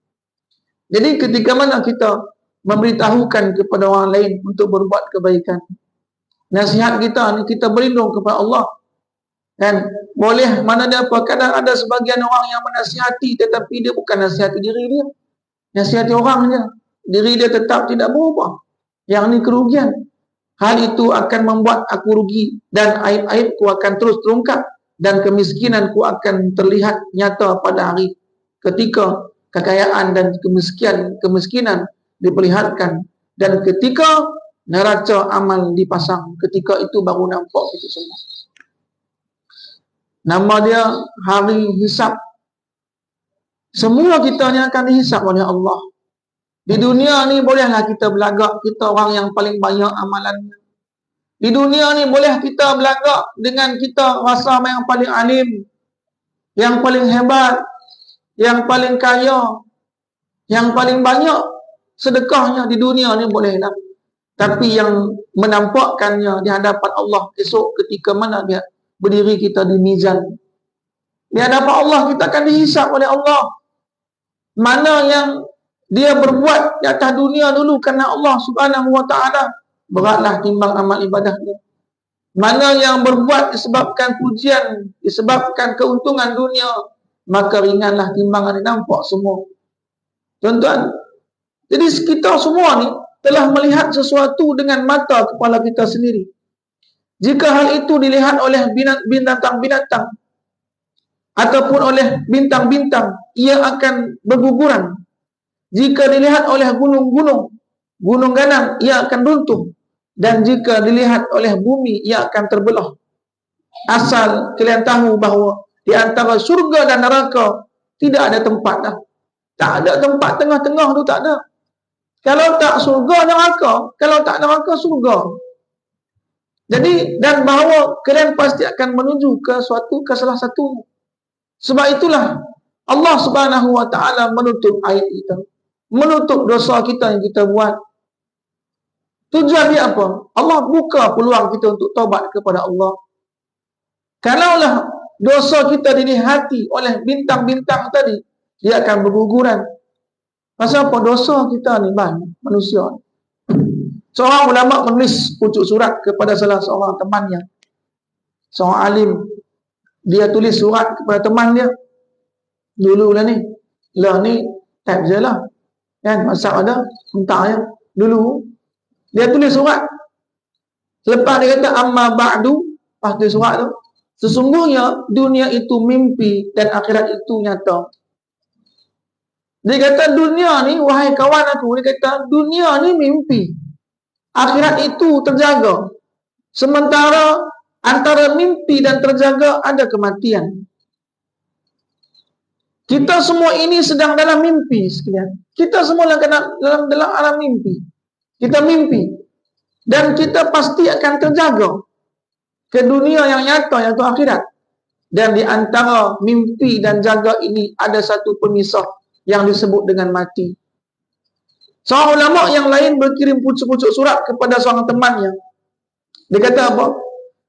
Jadi ketika mana kita memberitahukan kepada orang lain untuk berbuat kebaikan, nasihat kita ni kita berlindung kepada Allah. Dan boleh mana ada apa, kadang ada sebagian orang yang menasihati tetapi dia bukan nasihati diri dia, nasihati orang je, diri dia tetap tidak berubah. Yang ni kerugian. Hal itu akan membuat aku rugi dan aib-aibku akan terus terungkap dan kemiskinanku akan terlihat nyata pada hari ketika kekayaan dan kemiskinan diperlihatkan, dan ketika neraca amal dipasang, ketika itu baru nampak itu semua. Nama dia hari hisab. Semua kita yang akan dihisab oleh Allah. Di dunia ni bolehlah kita belagak kita orang yang paling banyak amalannya. Di dunia ni boleh kita belagak dengan kita rasa yang paling alim, yang paling hebat, yang paling kaya, yang paling banyak sedekahnya di dunia ni bolehlah. Tapi yang menampakkannya di hadapan Allah esok ketika mana dia berdiri kita di mizan, di hadapan Allah kita akan dihisap oleh Allah. Mana yang dia berbuat di atas dunia dulu kerana Allah Subhanahu wa ta'ala, beratlah timbang amal ibadah dia. Mana yang berbuat disebabkan pujian, disebabkan keuntungan dunia, maka ringanlah timbangan, nampak semua. Tuan-tuan, jadi kita semua ni telah melihat sesuatu dengan mata kepala kita sendiri. Jika hal itu dilihat oleh binatang-binatang ataupun oleh bintang-bintang, ia akan berguguran. Jika dilihat oleh gunung-gunung, gunung ganang, ia akan runtuh. Dan jika dilihat oleh bumi, ia akan terbelah. Asal kalian tahu bahawa di antara surga dan neraka tidak ada tempat dah. Tak ada tempat tengah-tengah tu, tak ada. Kalau tak surga, neraka. Kalau tak neraka, surga. Jadi, dan bahawa kalian pasti akan menuju ke salah satunya. Sebab itulah Allah Subhanahu wa ta'ala menutup aib kita, menutup dosa kita yang kita buat. Tujuan dia apa? Allah buka peluang kita untuk taubat kepada Allah. Kalaulah dosa kita dilihati oleh bintang-bintang tadi, dia akan berguguran. Pasal apa? Dosa kita ni banyak, manusia. Seorang ulama menulis pucuk surat kepada salah seorang temannya, seorang alim. Dia tulis surat kepada teman dia. Dulu lah ni, type je lah, kan, masak ada, hentak je. Dulu dia tulis surat. Lepas dia kata amma ba'du, pas tulis surat tu, sesungguhnya dunia itu mimpi dan akhirat itu nyata. Dia kata dunia ni, wahai kawan aku, dia kata dunia ni mimpi, akhirat itu terjaga. Sementara antara mimpi dan terjaga ada kematian. Kita semua ini sedang dalam mimpi sekalian. Kita semua dalam alam mimpi. Kita mimpi. Dan kita pasti akan terjaga ke dunia yang nyata, yaitu akhirat. Dan di antara mimpi dan jaga ini ada satu pemisah yang disebut dengan mati. Seorang ulama yang lain berkirim pucuk-pucuk surat kepada seorang temannya. Dia kata apa?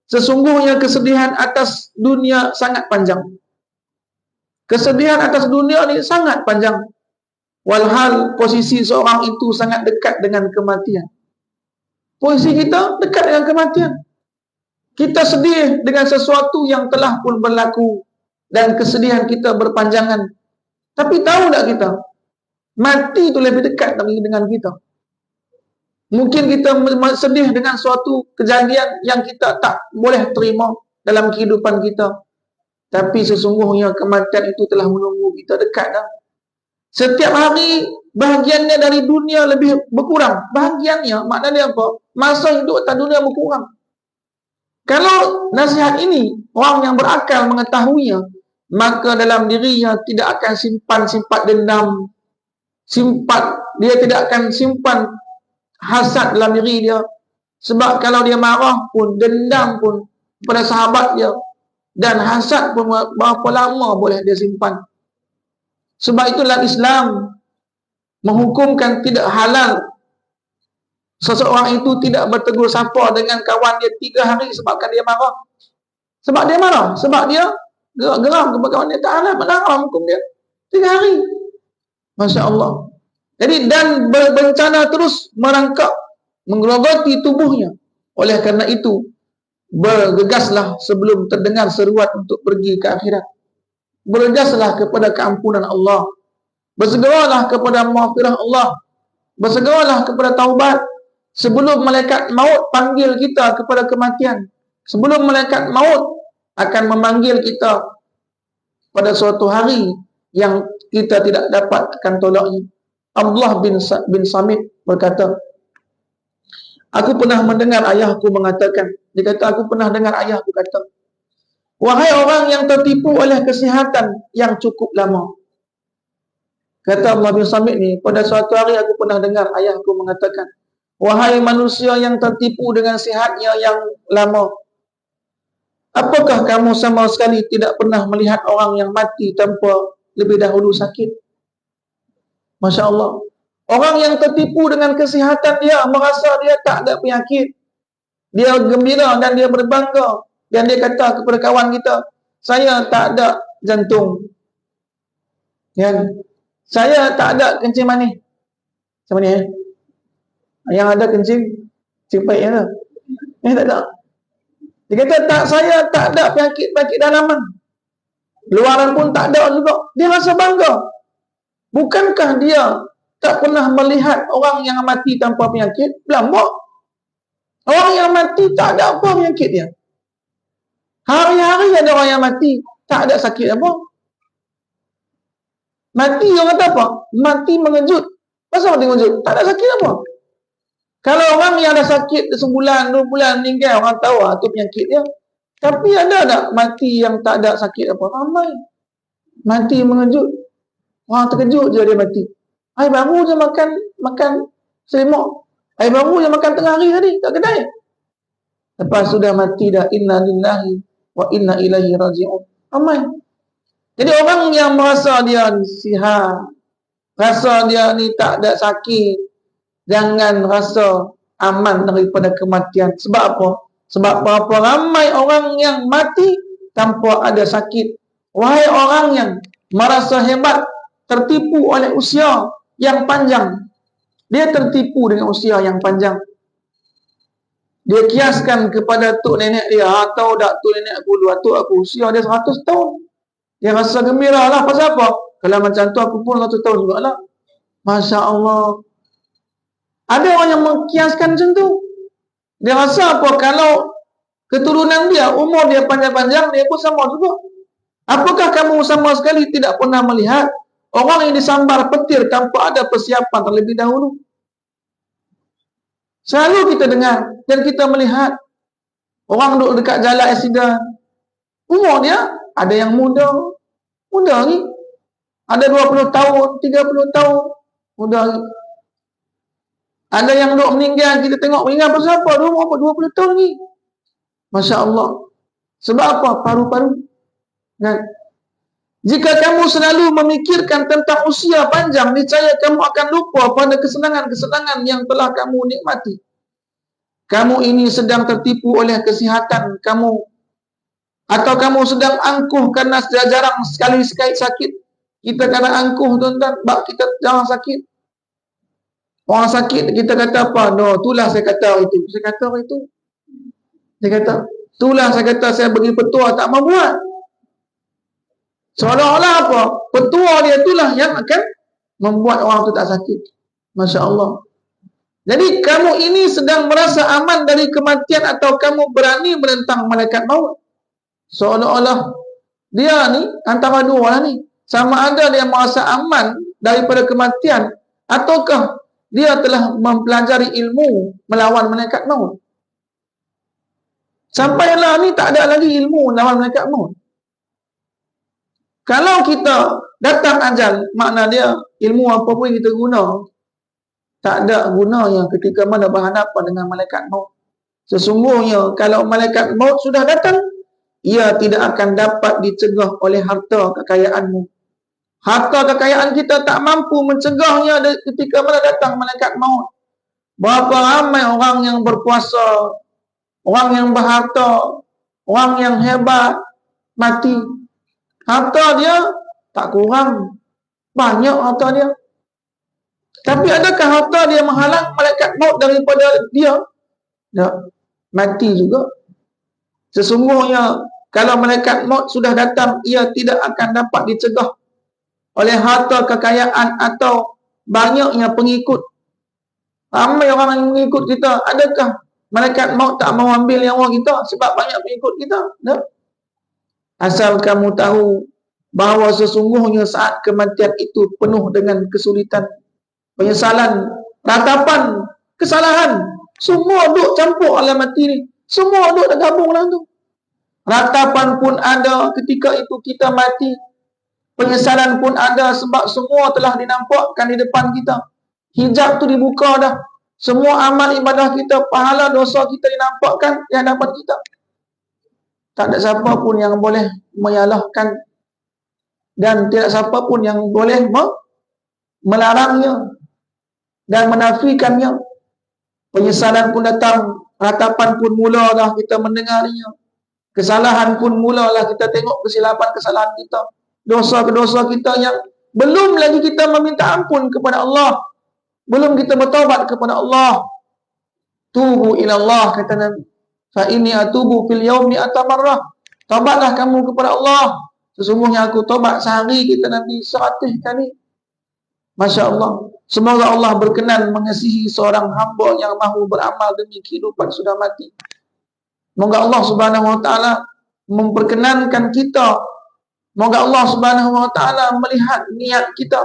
Sesungguhnya kesedihan atas dunia sangat panjang. Kesedihan atas dunia ni sangat panjang. Walhal posisi seorang itu sangat dekat dengan kematian. Posisi kita dekat dengan kematian. Kita sedih dengan sesuatu yang telah pun berlaku dan kesedihan kita berpanjangan. Tapi tahu tak kita, mati itu lebih dekat dengan kita. Mungkin kita sedih dengan suatu kejadian yang kita tak boleh terima dalam kehidupan kita. Tapi sesungguhnya kematian itu telah menunggu kita dekat dah. Setiap hari bahagiannya dari dunia lebih berkurang. Bahagiannya maknanya apa? Masa hidup atas dunia berkurang. Kalau nasihat ini orang yang berakal mengetahuinya, maka dalam dirinya tidak akan simpan dendam, dia tidak akan simpan hasad dalam diri dia. Sebab kalau dia marah pun, dendam pun pada sahabat dia, dan hasad pun berapa lama boleh dia simpan. Sebab itulah Islam menghukumkan tidak halal seseorang itu tidak bertegur sapa dengan kawan dia 3 hari sebabkan dia marah. Sebab dia marah, sebab dia geram kepada kawan dia, tak halal, melarang hukum dia 3 hari. Masya Allah. Jadi dan bencana terus merangkak menggerogoti tubuhnya. Oleh kerana itu bergegaslah sebelum terdengar seruan untuk pergi ke akhirat. Bergegaslah kepada keampunan Allah. Bersegeralah kepada maghfirah Allah. Bersegeralah kepada taubat sebelum malaikat maut panggil kita kepada kematian. Sebelum malaikat maut akan memanggil kita pada suatu hari yang kita tidak dapatkan tolaknya. Abdullah bin Samit berkata, aku pernah mendengar ayahku mengatakan, dia kata, aku pernah dengar ayahku kata, wahai orang yang tertipu oleh kesihatan yang cukup lama. Kata Abdullah bin Samit ni, pada suatu hari aku pernah dengar ayahku mengatakan, wahai manusia yang tertipu dengan sihatnya yang lama, apakah kamu sama sekali tidak pernah melihat orang yang mati tanpa lebih dahulu sakit? Masya Allah. Orang yang tertipu dengan kesihatan dia, merasa dia tak ada penyakit, dia gembira dan dia berbangga, dan dia kata kepada kawan kita, saya tak ada jantung, ya, saya tak ada kencing manis. Macam ni yang ada kencing pahit ya? Tak ada. Dia kata saya tak ada penyakit dalaman, luaran pun tak ada juga. Dia rasa bangga. Bukankah dia tak pernah melihat orang yang mati tanpa penyakit? Belambak. Orang yang mati tak ada apa penyakit dia. Hari-hari ada orang yang mati, tak ada sakit apa. Mati orang kata apa? Mati mengejut. Pasal mati mengejut? Tak ada sakit apa. Kalau orang yang ada sakit sebulan, 2 bulan meninggal, orang tahu itu penyakit dia. Tapi ada tak mati yang tak ada sakit apa? Ramai. Mati mengejut. Orang terkejut je dia mati. Hari baru je makan selimut. Hari baru je makan tengah hari tadi kat kedai. Lepas sudah mati dah, inna lillahi wa inna ilaihi raji'un. Ramai. Jadi orang yang merasa dia sihat, rasa dia ni tak ada sakit, jangan rasa aman daripada kematian. Sebab apa? Sebab berapa ramai orang yang mati tanpa ada sakit. Wahai orang yang merasa hebat, tertipu oleh usia yang panjang. Dia tertipu dengan usia yang panjang. Dia kiaskan kepada tok nenek dia, tahu tak tok nenek aku dulu, tok aku usia dia 100 tahun. Dia rasa gembira lah. Pasal apa? Kalau macam tu aku pun 100 tahun juga lah. Masya Allah. Ada orang yang mengkiaskan macam tu. Dia rasa apa? Kalau keturunan dia, umur dia panjang-panjang, dia pun sama juga. Apakah kamu sama sekali tidak pernah melihat orang yang disambar petir tanpa ada persiapan terlebih dahulu? Selalu kita dengar dan kita melihat orang duduk dekat jalan aksiden. Umur dia ada yang muda ni. Ada 20 tahun, 30 tahun, muda ni. Ada yang duduk meninggal, kita tengok meninggal pasal apa? 20 tahun ni. Masya Allah. Sebab apa? Paru-paru. Kan? Jika kamu selalu memikirkan tentang usia panjang, niscaya kamu akan lupa pada kesenangan-kesenangan yang telah kamu nikmati. Kamu ini sedang tertipu oleh kesihatan kamu, atau kamu sedang angkuh karena jarang sekali sakit. Kita kena angkuh tuan-tuan, bab kita jangan sakit. Orang sakit kita kata apa? No, itulah saya kata itu. Saya kata apa itu? Saya kata, itulah saya kata saya bagi petua tak mau buat. Seolah-olah apa? Petua dia itulah yang akan membuat orang itu tak sakit. Masya Allah. Jadi kamu ini sedang merasa aman dari kematian atau kamu berani menentang malaikat maut? Seolah-olah dia ni antara dua lah ni. Sama ada dia merasa aman daripada kematian ataukah dia telah mempelajari ilmu melawan malaikat maut. Sampailah ni tak ada lagi ilmu melawan malaikat maut. Kalau kita datang ajal, makna dia ilmu apa pun kita guna, tak ada gunanya ketika mana berhadapan dengan malaikat maut. Sesungguhnya kalau malaikat maut sudah datang, ia tidak akan dapat dicegah oleh harta kekayaanmu. Harta kekayaan kita tak mampu mencegahnya ketika mana datang malaikat maut. Berapa ramai orang yang berpuasa, orang yang berharta, orang yang hebat, mati. Harta dia tak kurang, banyak harta dia. Tapi adakah harta dia menghalang malaikat maut daripada dia? Tak, mati juga. Sesungguhnya kalau malaikat maut sudah datang, ia tidak akan dapat dicegah oleh harta kekayaan atau banyaknya pengikut. Ramai orang yang mengikut kita. Adakah malaikat maut tak mau ambil nyawa kita sebab banyak pengikut kita? Tak. Asal kamu tahu bahawa sesungguhnya saat kematian itu penuh dengan kesulitan, penyesalan, ratapan, kesalahan. Semua duk campur alam mati ni. Semua duk tergabung dalam tu. Ratapan pun ada ketika itu kita mati. Penyesalan pun ada sebab semua telah dinampakkan di depan kita. Hijab tu dibuka dah. Semua amal ibadah kita, pahala dosa kita dinampakkan di hadapan kita. Tak ada siapa pun yang boleh menyalahkan dan tidak siapa pun yang boleh melarangnya dan menafikannya. Penyesalan pun datang, ratapan pun mulalah kita mendengarnya. Kesalahan pun mulalah kita tengok kesilapan kesalahan kita. Dosa-dosa kita yang belum lagi kita meminta ampun kepada Allah, belum kita bertaubat kepada Allah. Tubu ila Allah, kata Nabi. Fa inni atubu fil yaumi atamarrah. Taubatlah kamu kepada Allah. Sesungguhnya aku taubat sehari, kata Nabi, 100 kali. Masya Allah. Semoga Allah berkenan mengasihi seorang hamba yang mahu beramal demi kehidupan sudah mati. Semoga Allah Subhanahu wa taala memperkenankan kita. Semoga Allah Subhanahu wa taala melihat niat kita.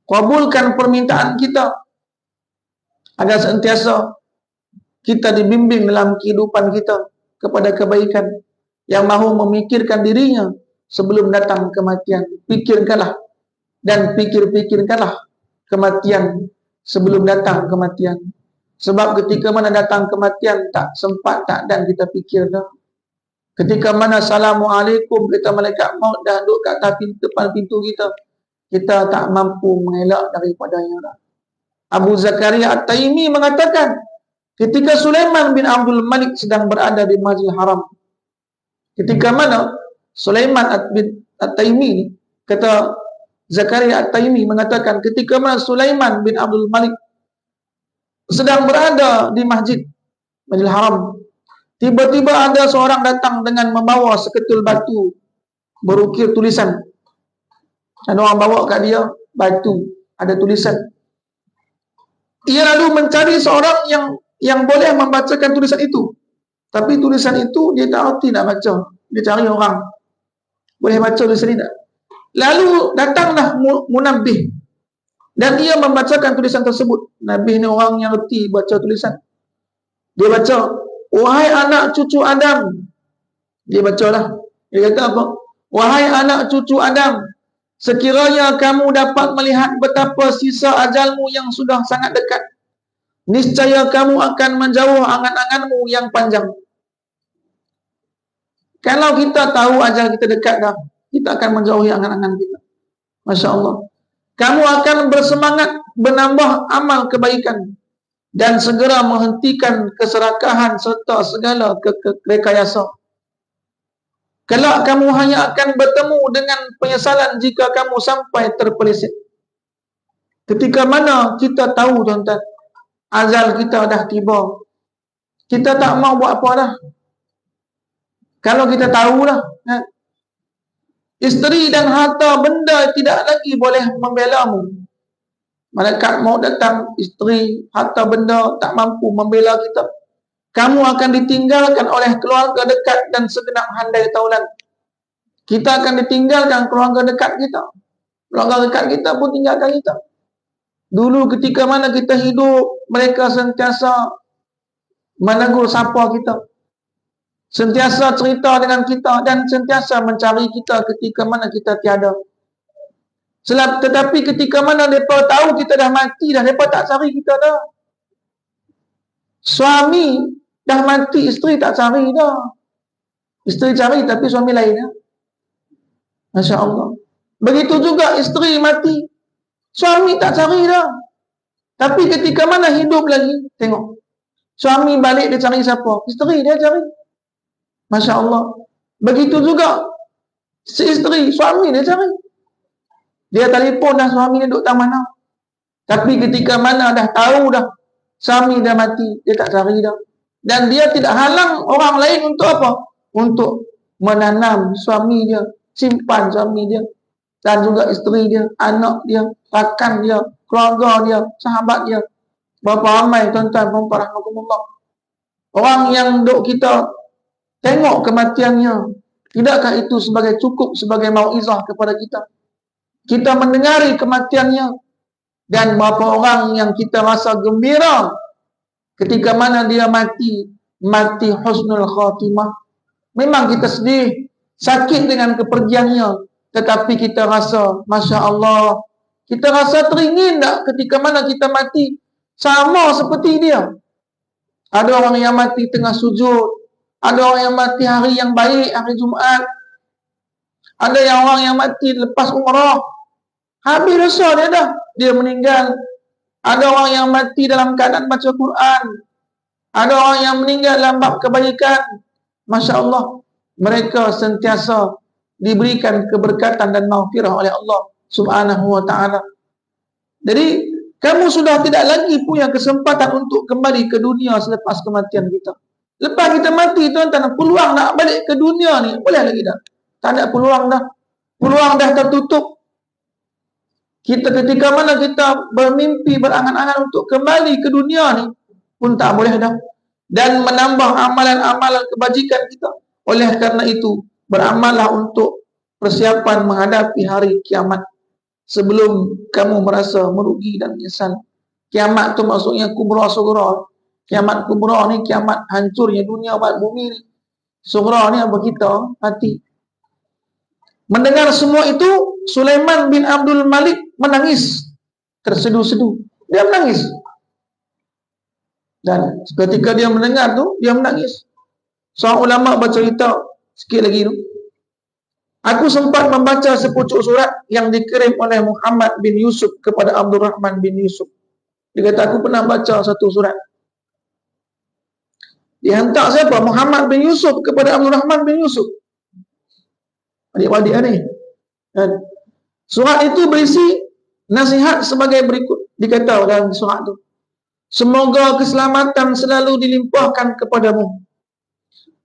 Kabulkan permintaan kita agar sentiasa kita dibimbing dalam kehidupan kita kepada kebaikan, yang mahu memikirkan dirinya sebelum datang kematian. Pikirkanlah dan pikirkanlah kematian sebelum datang kematian. Sebab ketika mana datang kematian, tak sempat, tak dan kita fikir dah. Ketika mana Assalamualaikum, kita malaikat maut dah duduk kat atas depan pintu kita, kita tak mampu mengelak daripadanya dah. Abu Zakaria At-Taimi mengatakan, ketika Sulaiman bin Abdul Malik sedang berada di Masjidil Haram, ketika mana Sulaiman bin At-Taimi, kata Zakaria At-Taimi mengatakan, ketika mana Sulaiman bin Abdul Malik sedang berada di Masjidil Haram, tiba-tiba ada seorang datang dengan membawa seketul batu berukir tulisan. Ada orang bawa kat dia batu, ada tulisan. Ia lalu mencari seorang yang boleh membacakan tulisan itu. Tapi tulisan itu dia tak erti nak baca. Dia cari orang boleh baca tulisan ini tak. Lalu datanglah Munabbih dan dia membacakan tulisan tersebut. Nabi ni orang yang erti baca tulisan. Dia baca, wahai anak cucu Adam. Dia bacalah. Dia kata apa? Wahai anak cucu Adam, sekiranya kamu dapat melihat betapa sisa ajalmu yang sudah sangat dekat, niscaya kamu akan menjauh angan-anganmu yang panjang. Kalau kita tahu ajal kita dekat dah, kita akan menjauhi angan-angan kita. Masya Allah. Kamu akan bersemangat menambah amal kebaikan dan segera menghentikan keserakahan serta segala rekayasa. Kelak kamu hanya akan bertemu dengan penyesalan jika kamu sampai terpeleset. Ketika mana kita tahu, tuan-tuan, azal kita dah tiba, kita tak mau buat apa dah. Kalau kita tahu dah, isteri dan harta benda tidak lagi boleh membelamu. Malaikat maut datang, isteri, harta benda tak mampu membela kita. Kamu akan ditinggalkan oleh keluarga dekat dan segenap handai taulan. Kita akan ditinggalkan keluarga dekat kita. Keluarga dekat kita pun tinggalkan kita. Dulu ketika mana kita hidup, mereka sentiasa menegur sapa kita, sentiasa cerita dengan kita dan sentiasa mencari kita ketika mana kita tiada. Tetapi ketika mana mereka tahu kita dah mati dah, mereka tak cari kita dah. Suami dah mati, isteri tak cari dah. Isteri cari tapi suami lain dah. Masya Allah. Begitu juga isteri mati, suami tak cari dah. Tapi ketika mana hidup lagi, tengok, suami balik dia cari siapa? Isteri dia cari. Masya Allah. Begitu juga si isteri, suami dia cari. Dia telefon dah suami dia duduk tak mana. Tapi ketika mana dah tahu dah suami dah mati, dia tak cari dah. Dan dia tidak halang orang lain untuk apa? Untuk menanam suami dia, simpan suami dia, dan juga isteri dia, anak dia, rakan dia, keluarga dia, sahabat dia. Berapa ramai tuan-tuan puan-puan rahmatullah, orang yang duk kita tengok kematiannya, tidakkah itu sebagai cukup sebagai mauizah kepada kita? Kita mendengari kematiannya, dan berapa orang yang kita rasa gembira ketika mana dia mati husnul khatimah. Memang kita sedih, sakit dengan kepergiannya, tetapi kita rasa, Masya Allah, kita rasa teringin tak ketika mana kita mati sama seperti dia. Ada orang yang mati tengah sujud, ada orang yang mati hari yang baik, hari Jumaat, ada yang orang yang mati lepas umrah, habis dosa dia dah, dia meninggal. Ada orang yang mati dalam keadaan baca Quran, ada orang yang meninggal dalam bab kebaikan. Masya Allah, mereka sentiasa diberikan keberkatan dan maghfirah oleh Allah Subhanahu wa ta'ala. Jadi, kamu sudah tidak lagi punya kesempatan untuk kembali ke dunia selepas kematian kita. Lepas kita mati, tuan-tuan, peluang nak balik ke dunia ni, boleh lagi dah? Tak ada peluang dah. Peluang dah tertutup. Kita ketika mana kita bermimpi, berangan-angan untuk kembali ke dunia ni, pun tak boleh dah. Dan menambah amalan-amalan kebajikan kita. Oleh karena itu, beramallah untuk persiapan menghadapi hari kiamat sebelum kamu merasa merugi dan menyesal. Kiamat tu maksudnya kubra sugra. Kiamat kubra ni kiamat hancurnya dunia buat bumi ni. Sugra ni apa kita? Mati. Mendengar semua itu, Sulaiman bin Abdul Malik menangis terseduh-seduh. Dia menangis. Dan ketika dia mendengar tu, dia menangis. Seorang ulama bercerita sikit lagi tu. Aku sempat membaca sepucuk surat yang dikirim oleh Muhammad bin Yusuf kepada Abdul Rahman bin Yusuf. Dia kata, aku pernah baca satu surat. Dihantar siapa? Muhammad bin Yusuf kepada Abdul Rahman bin Yusuf. Adik-adik ni. Dan surat itu berisi nasihat sebagai berikut. Dikata dalam surat itu, semoga keselamatan selalu dilimpahkan kepadamu.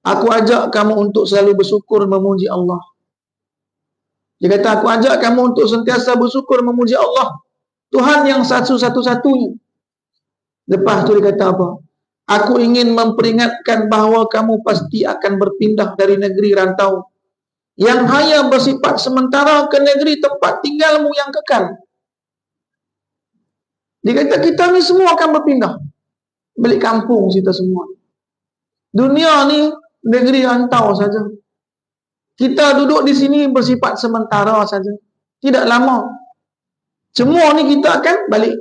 Aku ajak kamu untuk selalu bersyukur memuji Allah. Dia kata, aku ajak kamu untuk sentiasa bersyukur memuji Allah, Tuhan yang satu-satu-satunya. Lepas tu dia kata apa? Aku ingin memperingatkan bahawa kamu pasti akan berpindah dari negeri rantau yang hanya bersifat sementara ke negeri tempat tinggalmu yang kekal. Dia kata, kita ni semua akan berpindah. Balik kampung kita semua. Dunia ni negeri rantau saja. Kita duduk di sini bersifat sementara saja. Tidak lama. Semua ni kita akan balik.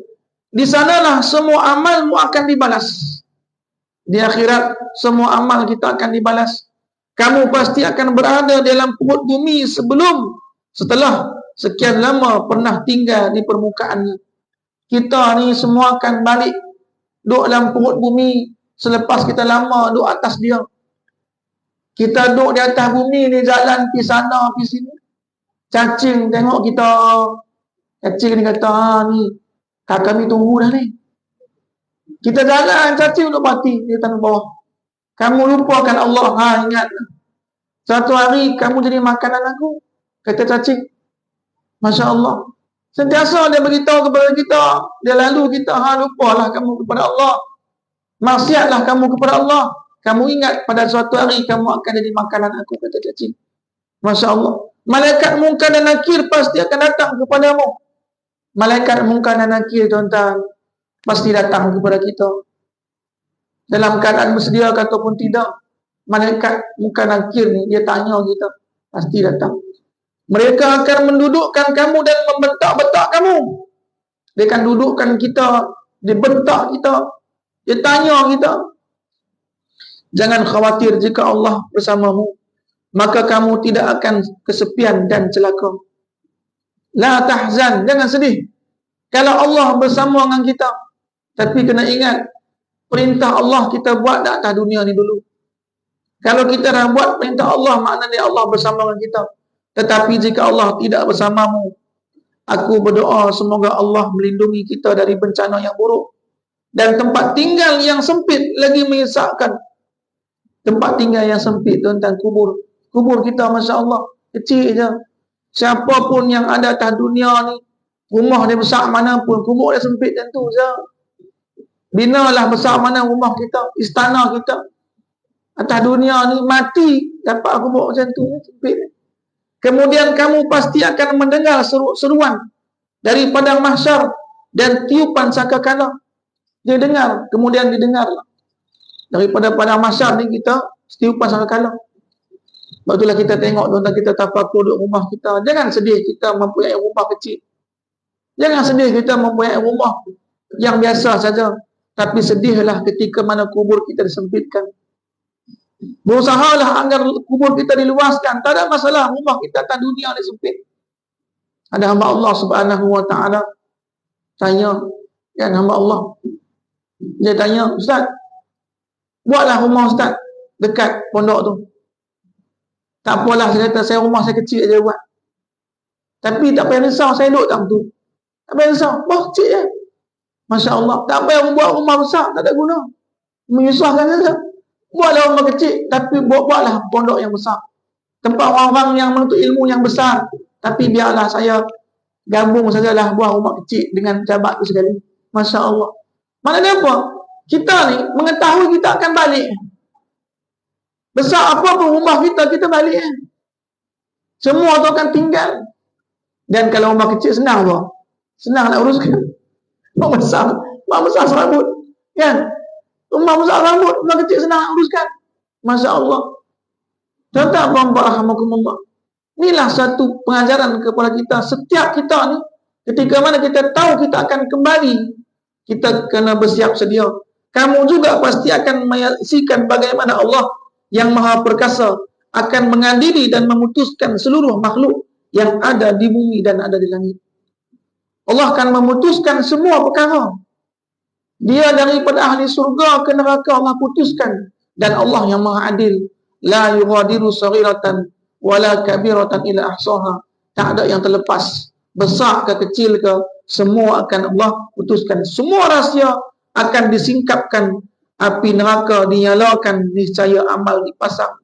Di sanalah semua amalmu akan dibalas. Di akhirat, semua amal kita akan dibalas. Kamu pasti akan berada dalam perut bumi setelah sekian lama pernah tinggal di permukaannya. Kita ni semua akan balik duduk dalam perut bumi selepas kita lama duduk atas dia. Kita duduk di atas bumi ni, jalan pergi sana, pergi sini. Cacing tengok kita. Cacing ni kata, ni, kakak kami tunggu dah ni. Kita jalan, cacing duduk mati di tanah bawah. Kamu lupakan Allah, ingat. Satu hari kamu jadi makanan aku, kata cacing. Masya Allah. Sentiasa dia beritahu kepada kita, dia lalu kita, lupalah kamu kepada Allah. Maksiatlah kamu kepada Allah. Kamu ingat pada suatu hari kamu akan jadi makanan aku, kata cacing. Masya Allah. Malaikat Munkar dan Nakir pasti akan datang kepadamu. Malaikat Munkar dan Nakir, tuan-tuan, pasti datang kepada kita. Dalam keadaan bersedia ataupun tidak, Malaikat Munkar dan Nakir ni, dia tanya kita. Pasti datang. Mereka akan mendudukkan kamu dan membentak-bentak kamu. Dia akan dudukkan kita, dia bentak kita, dia tanya kita. Jangan khawatir jika Allah bersamamu, maka kamu tidak akan kesepian dan celaka. La tahzan, jangan sedih. Kalau Allah bersama dengan kita, tapi kena ingat, perintah Allah kita buat di atas dunia ni dulu. Kalau kita dah buat perintah Allah, maknanya Allah bersama dengan kita. Tetapi jika Allah tidak bersamamu, aku berdoa semoga Allah melindungi kita dari bencana yang buruk. Dan tempat tinggal yang sempit lagi menyesakkan. Tempat tinggal yang sempit, tuan-tuan, kubur. Kubur kita, Masya Allah, kecil je. Siapapun yang ada atas dunia ni, rumah dia besar mana pun, kubur dia sempit macam tu je. Binalah besar mana rumah kita, istana kita, atas dunia ni, mati, dapat kubur macam tu, sempit. Kemudian kamu pasti akan mendengar seruan dari padang mahsyar dan tiupan sangkakala. Dia dengar, kemudian didengarlah. Daripada padang mahsyar ni kita tiupan sangkakala. Sebab itulah kita tengok, tuan-tuan, kita tafakur duduk rumah kita. Jangan sedih kita mempunyai rumah kecil. Jangan sedih kita mempunyai rumah yang biasa saja. Tapi sedihlah ketika mana kubur kita disempitkan. Berusahalah agar kubur kita diluaskan. Tak ada masalah rumah kita atas dunia ni sempit. Ada hamba Allah Subhanahu Wa Taala tanya, kan, hamba Allah. Dia tanya, Ustaz, buatlah rumah Ustaz dekat pondok tu. Tak apalah, saya kata, saya rumah saya kecil je buat. Tapi tak payah risau, saya duduk tak tu. Tak payah risau, kecil je. Masya Allah, tak payah membuat rumah besar, tak ada guna. Menyusahkan saja. Buatlah rumah kecil, tapi buatlah pondok yang besar. Tempat orang-orang yang menuntut ilmu yang besar. Tapi biarlah saya gabung sajalah buat rumah kecil dengan jabat tu sekali. Masya Allah. Maknanya apa? Kita ni mengetahui kita akan balik. Besar apa pun rumah kita, kita balik. Semua tu akan tinggal. Dan kalau rumah kecil senang apa? Senang nak uruskan. Rumah besar serabut. Kan? Rumah besar rambut, rumah kecil senang nak uruskan. Masya Allah. Tuan-tuan, rahmatullah. Inilah satu pengajaran kepada kita. Setiap kita ni, ketika mana kita tahu kita akan kembali, kita kena bersiap sedia. Kamu juga pasti akan menyaksikan bagaimana Allah yang Maha Perkasa akan mengadili dan memutuskan seluruh makhluk yang ada di bumi dan ada di langit. Allah akan memutuskan semua perkara. Dia daripada ahli surga ke neraka Allah putuskan. Dan Allah yang Maha Adil, la yughadiru saghiratan wala kabiratan illa ahsaha. Tak ada yang terlepas, besar ke kecil ke, semua akan Allah putuskan. Semua rahsia akan disingkapkan, api neraka dinyalakan, niscaya amal dipasang.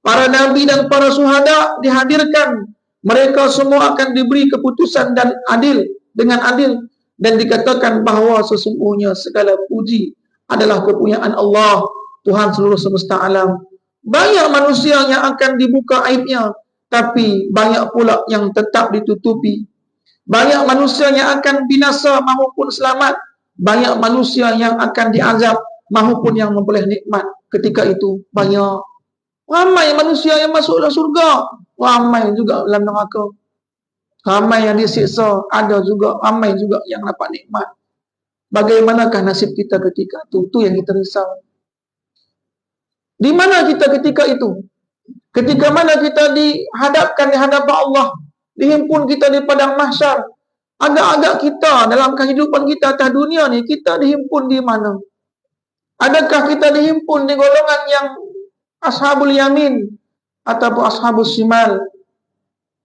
Para nabi dan para syuhada dihadirkan. Mereka semua akan diberi keputusan dan adil, dengan adil. Dan dikatakan bahawa sesungguhnya segala puji adalah kepunyaan Allah, Tuhan seluruh semesta alam. Banyak manusia yang akan dibuka aibnya, tapi banyak pula yang tetap ditutupi. Banyak manusia yang akan binasa maupun selamat. Banyak manusia yang akan diazab maupun yang memperoleh nikmat. Ketika itu banyak. Ramai manusia yang masuk dalam surga, ramai juga dalam neraka. Ramai yang disiksa, ada juga, ramai juga yang dapat nikmat. Bagaimanakah nasib kita ketika itu? Itu yang kita risau. Di mana kita ketika itu? Ketika mana kita dihadapkan di hadapan Allah, dihimpun kita di padang mahsyar. Agak-agak kita dalam kehidupan kita atas dunia ni, kita dihimpun di mana? Adakah kita dihimpun di golongan yang ashabul yamin ataupun ashabus shimal.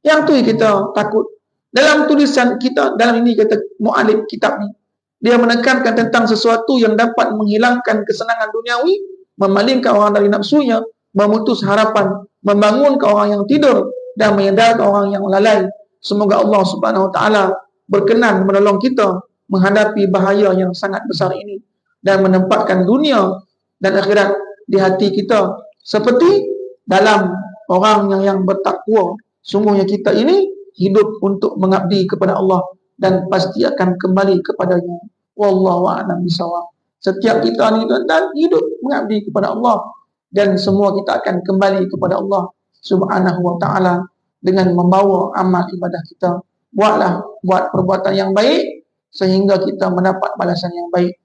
Yang tu kita takut. Dalam tulisan kita, dalam ini kata mu'alif kitab ni, dia menekankan tentang sesuatu yang dapat menghilangkan kesenangan duniawi, memalingkan orang dari nafsunya, memutus harapan, membangunkan orang yang tidur, dan menyedarkan orang yang lalai. Semoga Allah Subhanahu Wa Taala berkenan menolong kita menghadapi bahaya yang sangat besar ini dan menempatkan dunia dan akhirat di hati kita seperti dalam orang yang bertakwa. Sungguhnya kita ini hidup untuk mengabdi kepada Allah dan pasti akan kembali kepadanya. Wallahu a'lam bishawab. Setiap kita ni dan hidup mengabdi kepada Allah dan semua kita akan kembali kepada Allah Subhanahu Wa Taala dengan membawa amal ibadah kita. Buat perbuatan yang baik sehingga kita mendapat balasan yang baik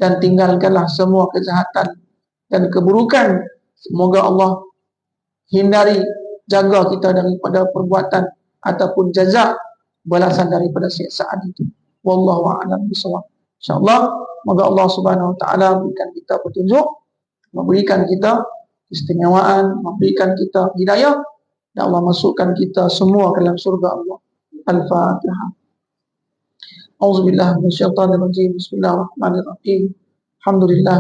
dan tinggalkanlah semua kejahatan dan keburukan. Semoga Allah hindari, jaga kita daripada perbuatan ataupun jazak balasan daripada siksaan itu. Wallahu a'lam bishawab. Insyaallah, semoga Allah Subhanahu Wa Taala berikan kita petunjuk, memberikan kita istimewaan, memberikan kita hidayah, dan Allah masukkan kita semua ke dalam surga Allah. Al-Fatihah. Auzubillahi minasyaitonir rajim. Bismillahirrahmanirrahim. Alhamdulillah.